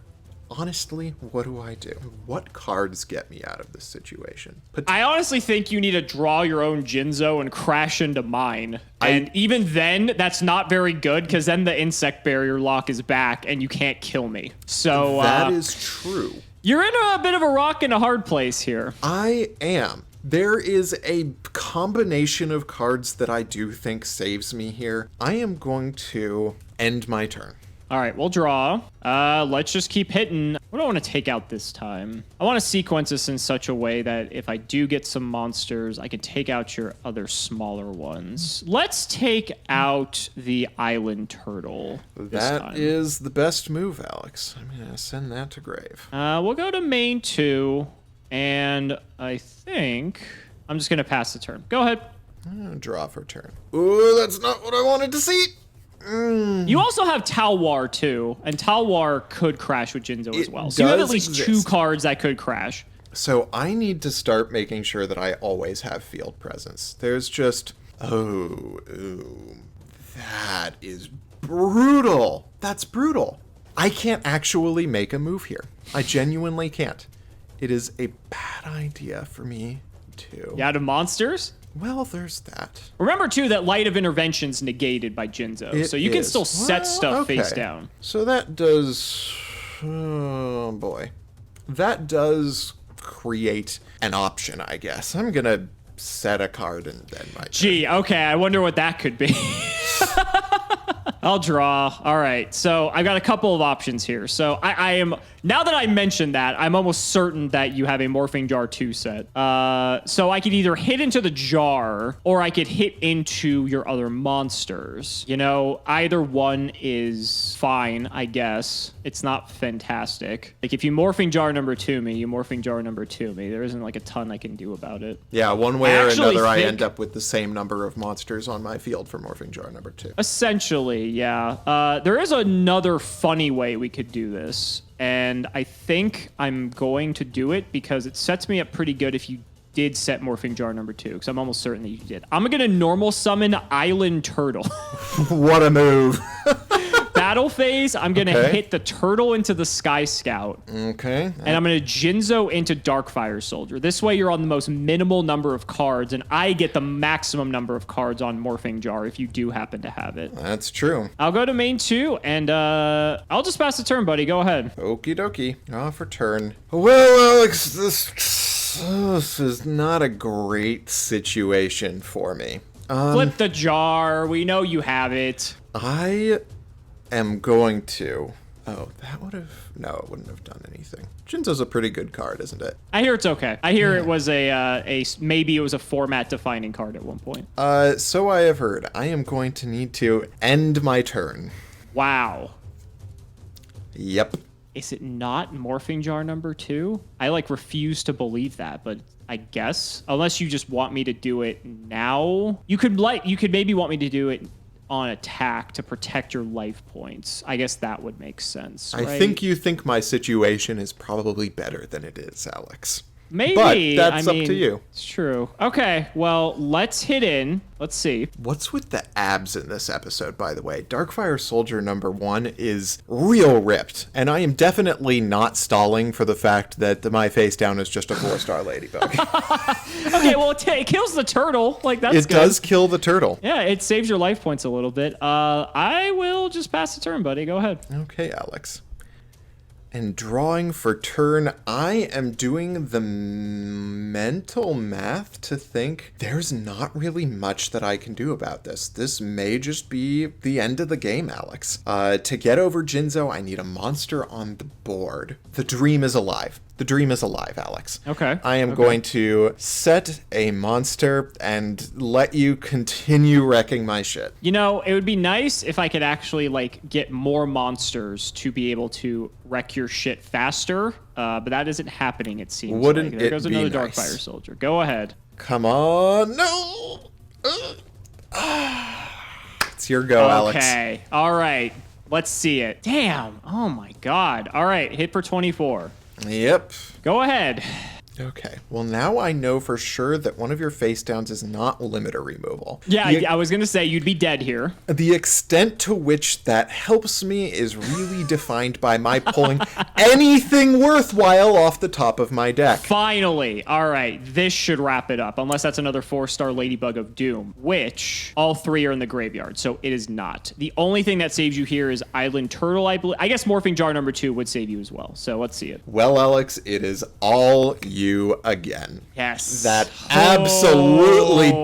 B: Honestly, what do I do? What cards get me out of this situation?
A: I honestly think you need to draw your own Jinzo and crash into mine. And even then, that's not very good, because then the insect barrier lock is back and you can't kill me. So
B: that is true.
A: You're in a bit of a rock and a hard place here.
B: I am. There is a combination of cards that I do think saves me here. I am going to end my turn.
A: All right, we'll draw. Let's just keep hitting. What do I want to take out this time? I want to sequence this in such a way that if I do get some monsters, I can take out your other smaller ones. Let's take out the Island Turtle this time.
B: That is the best move, Alex. I'm going to send that to grave.
A: We'll go to main 2, and I think I'm just going to pass the turn. Go ahead.
B: Draw for turn. Ooh, that's not what I wanted to see.
A: You also have Talwar, too, and Talwar could crash with Jinzo as well. So you have at least 2 cards that could crash.
B: So I need to start making sure that I always have field presence. There's just... Ooh, that is brutal. That's brutal. I can't actually make a move here. I genuinely can't. It is a bad idea for me to...
A: You out of monsters?
B: Well, there's that.
A: Remember, too, that Light of Intervention's negated by Jinzo, so you can still set stuff face down.
B: So that does... Oh, boy. That does create an option, I guess. I'm going to set a card and then my turn.
A: Gee, okay, I wonder what that could be. I'll draw. All right, so I've got a couple of options here. So I am Now that I mentioned that, I'm almost certain that you have a Morphing Jar 2 set. So I could either hit into the jar or I could hit into your other monsters. You know, either one is fine, I guess. It's not fantastic. Like, if you Morphing Jar number 2 me, you Morphing Jar number 2 me. There isn't like a ton I can do about it.
B: Yeah, one way or another, I end up with the same number of monsters on my field for Morphing Jar number 2.
A: Essentially, yeah. There is another funny way we could do this. And I think I'm going to do it because it sets me up pretty good if you did set Morphing Jar number 2, because I'm almost certain that you did. I'm going to normal summon Island Turtle.
B: What a move.
A: Battle phase, I'm going to hit the turtle into the Sky Scout.
B: Okay.
A: And I'm going to Jinzo into Darkfire Soldier. This way you're on the most minimal number of cards, and I get the maximum number of cards on Morphing Jar if you do happen to have it.
B: That's true.
A: I'll go to main 2, and I'll just pass the turn, buddy. Go ahead.
B: Okie dokie. Off for turn. Well, Alex, this is not a great situation for me.
A: Flip the jar. We know you have it.
B: I am going to... Oh, that would have... No, it wouldn't have done anything. Jinzo's a pretty good card, isn't it?
A: I hear it's okay. I hear it was maybe it was a format-defining card at one point.
B: So I have heard. I am going to need to end my turn.
A: Wow.
B: Yep.
A: Is it not Morphing Jar number 2? I refuse to believe that, but I guess unless you just want me to do it now, you could maybe want me to do it on attack to protect your life points. I guess that would make sense. Right?
B: I think you think my situation is probably better than it is, Alex.
A: Maybe.
B: But that's up to you.
A: It's true. Okay, well, let's hit in. Let's see.
B: What's with the abs in this episode, by the way? Darkfire Soldier number 1 is real ripped, and I am definitely not stalling for the fact that my face down is just a 4-star ladybug.
A: Okay, well, it kills the turtle. That's
B: it
A: good.
B: Does kill the turtle.
A: Yeah, it saves your life points a little bit. I will just pass the turn, buddy. Go ahead.
B: Okay, Alex. And drawing for turn, I am doing the mental math to think there's not really much that I can do about this. This may just be the end of the game, Alex. To get over Jinzo, I need a monster on the board. The dream is alive. The dream is alive, Alex.
A: Okay.
B: I am going to set a monster and let you continue wrecking my shit.
A: You know, it would be nice if I could actually get more monsters to be able to wreck your shit faster, but that isn't happening, it seems.
B: Wouldn't
A: there
B: it
A: goes
B: be
A: another
B: nice?
A: Darkfire Soldier. Go ahead.
B: Come on. No. It's your go, Alex.
A: Okay. All right. Let's see it. Damn. Oh my God. All right. Hit for 24.
B: Yep.
A: Go ahead.
B: Okay. Well, now I know for sure that one of your face downs is not limiter removal.
A: Yeah, I was going to say you'd be dead here.
B: The extent to which that helps me is really defined by my pulling anything worthwhile off the top of my deck.
A: Finally. All right. This should wrap it up, unless that's another 4-star Ladybug of Doom, which all 3 are in the graveyard, so it is not. The only thing that saves you here is Island Turtle, I believe. I guess Morphing Jar number 2 would save you as well, so let's see it.
B: Well, Alex, it is all you again.
A: Yes.
B: That absolutely
A: wow.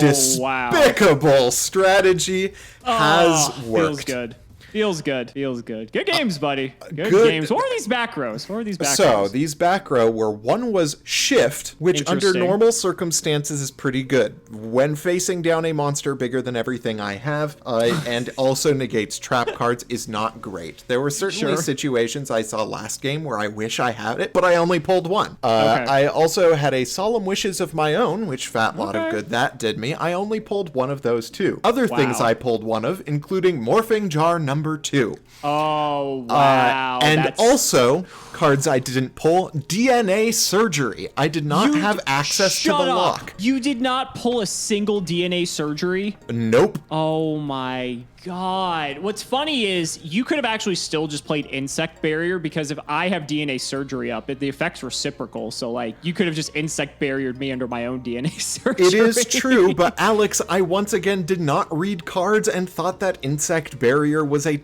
B: despicable strategy has worked.
A: Feels good. Feels good. Feels good. Good games, buddy. Good games. What are these back rows?
B: So, these back row where one was shift, which under normal circumstances is pretty good. When facing down a monster bigger than everything I have, and also negates trap cards, is not great. There were certainly situations I saw last game where I wish I had it, but I only pulled one. I also had a Solemn Wishes of my own, which fat lot of good that did me. I only pulled one of those too. Other things I pulled one of, including Morphing Jar number 2.
A: Oh, wow.
B: And also, cards I didn't pull, DNA Surgery. I did not have access to the lock.
A: You did not pull a single DNA Surgery?
B: Nope.
A: Oh my God. What's funny is you could have actually still just played Insect Barrier, because if I have DNA Surgery up, the effect's reciprocal. So you could have just Insect Barriered me under my own DNA Surgery.
B: It is true, but Alex, I once again did not read cards and thought that Insect Barrier was a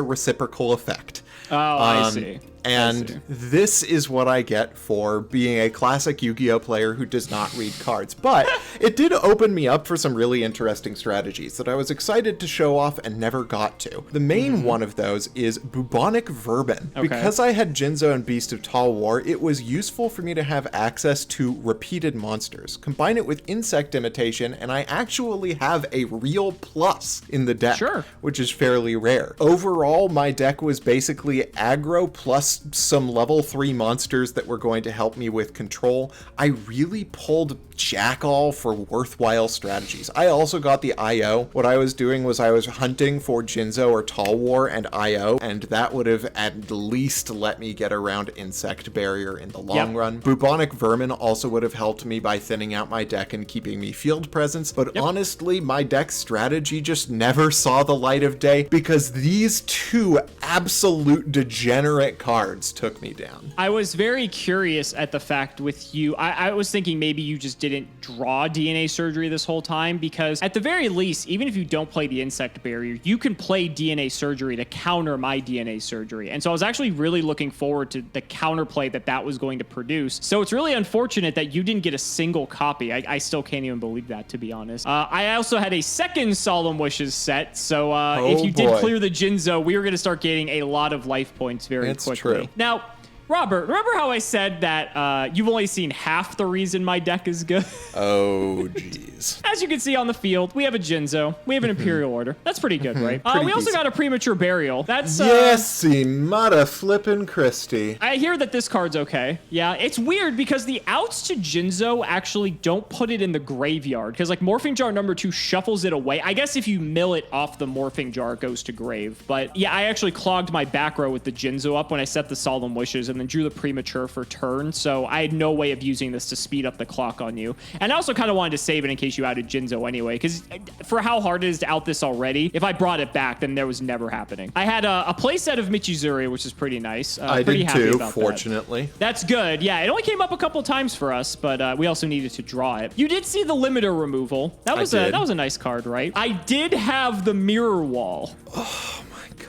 B: reciprocal effect.
A: Oh, I see.
B: And this is what I get for being a classic Yu-Gi-Oh player who does not read cards. But it did open me up for some really interesting strategies that I was excited to show off and never got to. The main one of those is Bubonic Vermin.
A: Okay.
B: Because I had Jinzo and Beast of Tall War, it was useful for me to have access to repeated monsters. Combine it with Insect Imitation, and I actually have a real plus in the deck, which is fairly rare. Overall, my deck was basically aggro plus some level 3 monsters that were going to help me with control. I really pulled Jackal for worthwhile strategies. I also got the IO. What I was doing was I was hunting for Jinzo or Tall War and IO, and that would have at least let me get around Insect Barrier in the long run. Bubonic Vermin also would have helped me by thinning out my deck and keeping me field presence, but honestly, my deck strategy just never saw the light of day because these two absolute degenerate cards took me down.
A: I was very curious at the fact with you. I was thinking maybe you just didn't draw DNA Surgery this whole time, because at the very least, even if you don't play the Insect Barrier, you can play DNA Surgery to counter my DNA Surgery. And so I was actually really looking forward to the counterplay that was going to produce. So it's really unfortunate that you didn't get a single copy. I still can't even believe that, to be honest. I also had a second Solemn Wishes set, so if you did clear the Jinzo, we were going to start getting a lot of life points very quickly.
B: True.
A: Now, Robert, remember how I said that you've only seen half the reason my deck is good?
B: Oh, jeez.
A: As you can see on the field, we have a Jinzo. We have an Imperial Order. That's pretty good, right? We also got a Premature Burial. That's
B: yes, Mata flippin' Christie.
A: I hear that this card's okay. Yeah, it's weird because the outs to Jinzo actually don't put it in the graveyard, because like Morphing Jar number 2 shuffles it away. I guess if you mill it off the Morphing Jar, it goes to grave. But yeah, I actually clogged my back row with the Jinzo up when I set the Solemn Wishes and then drew the Premature for turn, so I had no way of using this to speed up the clock on you. And I also kind of wanted to save it in case you outed Jinzo anyway, because for how hard it is to out this already, if I brought it back, then there was never happening. I had a playset of Michizuri, which is pretty nice.
B: I
A: pretty
B: did
A: happy
B: too,
A: about
B: fortunately.
A: That's good. Yeah, it only came up a couple times for us, but we also needed to draw it. You did see the Limiter removal. That was a nice card, right? I did have the Mirror Wall.
B: Oh my god.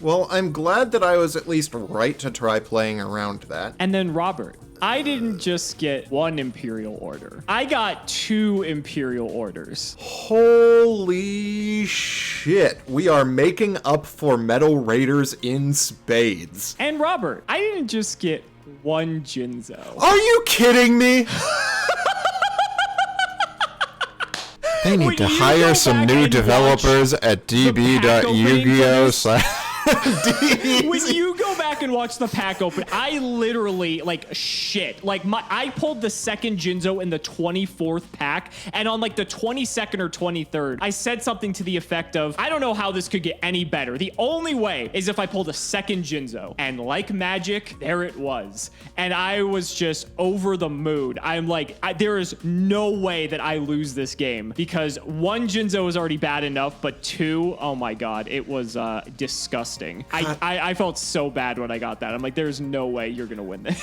B: Well, I'm glad that I was at least right to try playing around that.
A: And then Robert, I didn't just get one Imperial Order. I got 2 Imperial Orders.
B: Holy shit. We are making up for Metal Raiders in spades.
A: And Robert, I didn't just get one Jinzo.
B: Are you kidding me? They need to hire some new developers at db.yu-gi-oh/
A: When you go back and watch the pack open, I literally, like, shit. Like, I pulled the second Jinzo in the 24th pack, and on, like, the 22nd or 23rd, I said something to the effect of, I don't know how this could get any better. The only way is if I pulled a second Jinzo. And like magic, there it was. And I was just over the moon. I'm like, there is no way that I lose this game, because 1 Jinzo is already bad enough, but 2, oh my god, it was disgusting. I felt so bad when I got that. I'm like, there's no way you're gonna win this.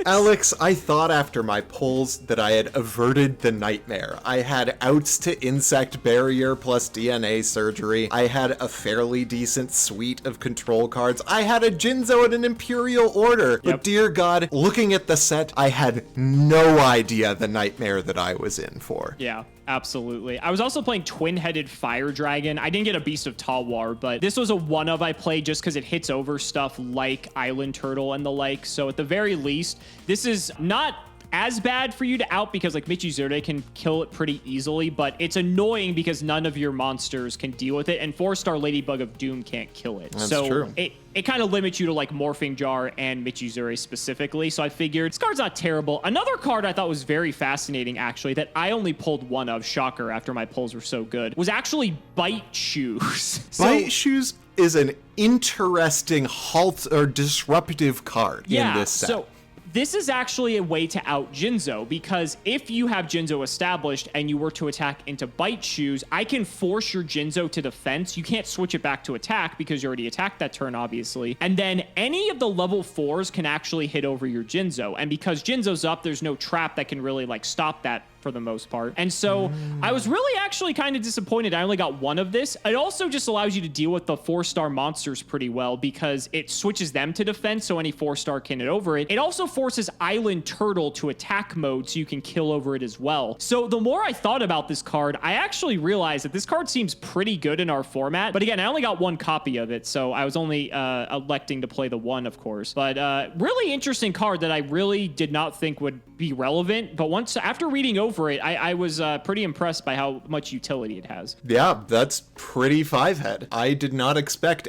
B: Alex, I thought after my pulls that I had averted the nightmare. I had outs to Insect Barrier plus DNA Surgery. I had a fairly decent suite of control cards. I had a Jinzo and an Imperial Order. But dear God, looking at the set, I had no idea the nightmare that I was in for.
A: Yeah. Absolutely. I was also playing Twin-Headed Fire Dragon. I didn't get a Beast of Tall War, but this was a one of I played just because it hits over stuff like Island Turtle and the like. So at the very least, this is not as bad for you to out because like Michizuri can kill it pretty easily, but it's annoying because none of your monsters can deal with it, and 4-star Ladybug of Doom can't kill it.
B: That's true.
A: It kind of limits you to like Morphing Jar and Michizuri specifically, so I figured this card's not terrible. Another card I thought was very fascinating actually that I only pulled one of, shocker, after my pulls were so good, was actually Bite Shoes.
B: Bite Shoes is an interesting halt or disruptive card in this set.
A: So this is actually a way to out Jinzo, because if you have Jinzo established and you were to attack into Bite Shoes, I can force your Jinzo to defense. You can't switch it back to attack because you already attacked that turn, obviously. And then any of the level 4s can actually hit over your Jinzo. And because Jinzo's up, there's no trap that can really like stop that for the most part. And so I was really actually kind of disappointed I only got one of this. It also just allows you to deal with the 4-star monsters pretty well because it switches them to defense, so any 4-star can hit over it. It also forces Island Turtle to attack mode so you can kill over it as well. So the more I thought about this card, I actually realized that this card seems pretty good in our format. But again, I only got one copy of it, so I was only electing to play the one, of course. But really interesting card that I really did not think would be relevant. But once after reading over it, I was pretty impressed by how much utility it has.
B: Yeah, that's pretty 5-head. I did not expect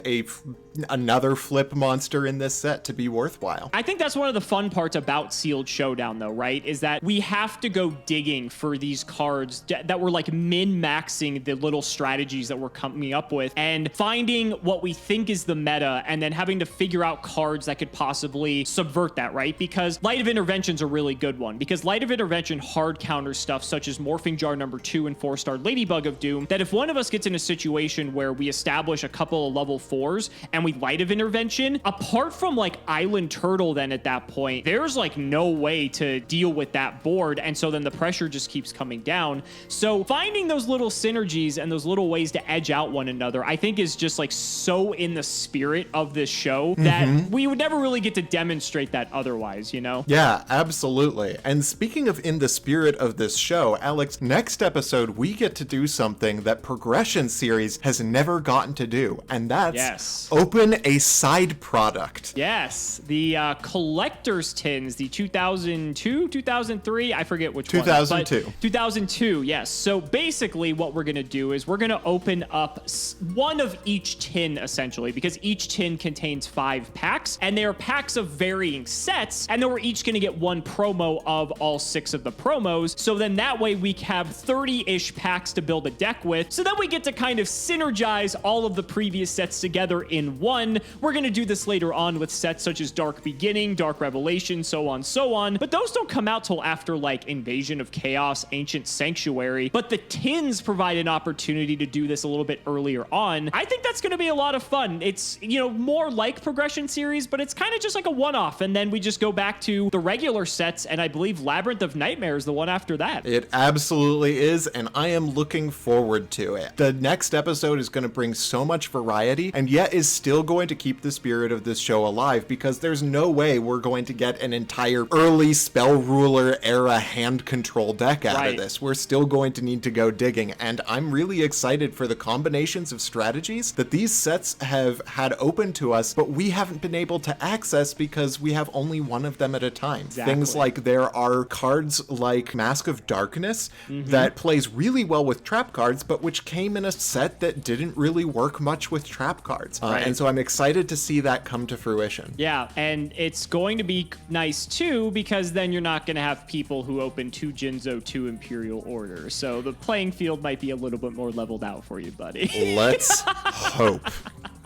B: another flip monster in this set to be worthwhile.
A: I think that's one of the fun parts about Sealed Showdown, though, right? Is that we have to go digging for these cards that were like min-maxing the little strategies that we're coming up with and finding what we think is the meta and then having to figure out cards that could possibly subvert that, right? Because Light of Intervention's a really good one because Light of Intervention hard counters stuff such as Morphing Jar number 2 and 4-star Ladybug of Doom, that if one of us gets in a situation where we establish a couple of level 4s and we Light of Intervention, apart from like Island Turtle, then at that point, there's like no way to deal with that board. And so then the pressure just keeps coming down. So finding those little synergies and those little ways to edge out one another, I think is just like so in the spirit of this show that we would never really get to demonstrate that otherwise, you know?
B: Yeah, absolutely. And speaking of in the spirit of this show, Alex, next episode, we get to do something that Progression Series has never gotten to do. And that's open a side product.
A: Yes, the collector's tins, the 2002, 2003, I forget which
B: 2002.
A: one. 2002, yes. So basically what we're going to do is we're going to open up one of each tin, essentially, because each tin contains 5 packs, and they are packs of varying sets, and then we're each going to get one promo of all 6 of the promos. So then that way we have 30-ish packs to build a deck with, so then we get to kind of synergize all of the previous sets together in one. We're going to do this later on with sets such as Dark Beginning, Dark Revelation, so on, but those don't come out till after like Invasion of Chaos, Ancient Sanctuary, but the tins provide an opportunity to do this a little bit earlier on. I think that's going to be a lot of fun. It's, you know, more like Progression Series, but it's kind of just like a one-off, and then we just go back to the regular sets, and I believe Labyrinth of Nightmare is the one after that.
B: It absolutely is, and I am looking forward to it. The next episode is going to bring so much variety, and yet is still going to keep the spirit of this show alive, because there's no way we're going to get an entire early Spell Ruler era hand control deck out of this. We're still going to need to go digging, and I'm really excited for the combinations of strategies that these sets have had open to us, but we haven't been able to access because we have only one of them at a time. Things like there are cards like Mask of Darkness that plays really well with trap cards, but which came in a set that didn't really work much with trap cards. And so I'm excited to see that come to fruition.
A: Yeah, and it's going to be nice too, because then you're not going to have people who open 2 Jinzo, 2 Imperial Order. So the playing field might be a little bit more leveled out for you, buddy.
B: Let's hope.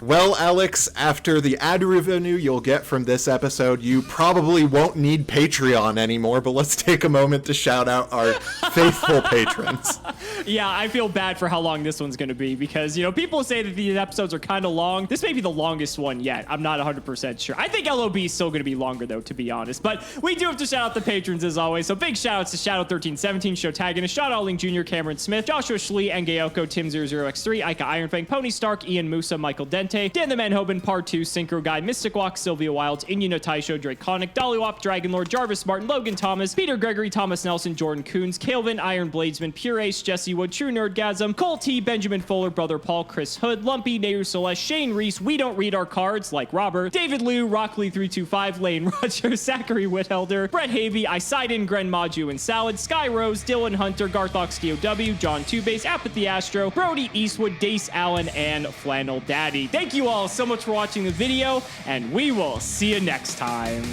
B: Well, Alex, after the ad revenue you'll get from this episode, you probably won't need Patreon anymore, but let's take a moment to shout out our faithful patrons.
A: Yeah, I feel bad for how long this one's going to be because, you know, people say that these episodes are kind of long. This may be the longest one yet. I'm not 100% sure. I think LOB is still going to be longer, though, to be honest. But we do have to shout out the patrons, as always. So big shout outs to Shadow1317, Showtagonist, Sean Alling Jr., Cameron Smith, Joshua Schlee, Ngayoko, Tim00x3, Ika Ironfang, Pony Stark, Ian Musa, Michael Dente, Dan the Manhoben, Part 2, Synchro Guy, Mystic Walk, Sylvia Wilds, Inyo Taisho, Draconic, Dollywop, Dragonlord, Jarvis Martin, Logan Thomas, Peter Gregory, Thomas Nelson, Jordan Coons, Calvin, Iron Bladesman, Pure Ace, Jesse Wood, True Nerdgasm, Cole T, Benjamin Fuller, Brother Paul, Chris Hood, Lumpy, Nehru Celeste, Shane Reese, We Don't Read Our Cards, like Robert, David Liu, Rockly325, Lane Roger, Zachary Whithelder, Brett Havey, Isidon, Gren Maju and Salad, Sky Rose, Dylan Hunter, Garthox DOW, John Tubase, Apathy Astro, Brody Eastwood, Dace Allen, and Flannel Daddy. Thank you all so much for watching the video, and we will see you next time.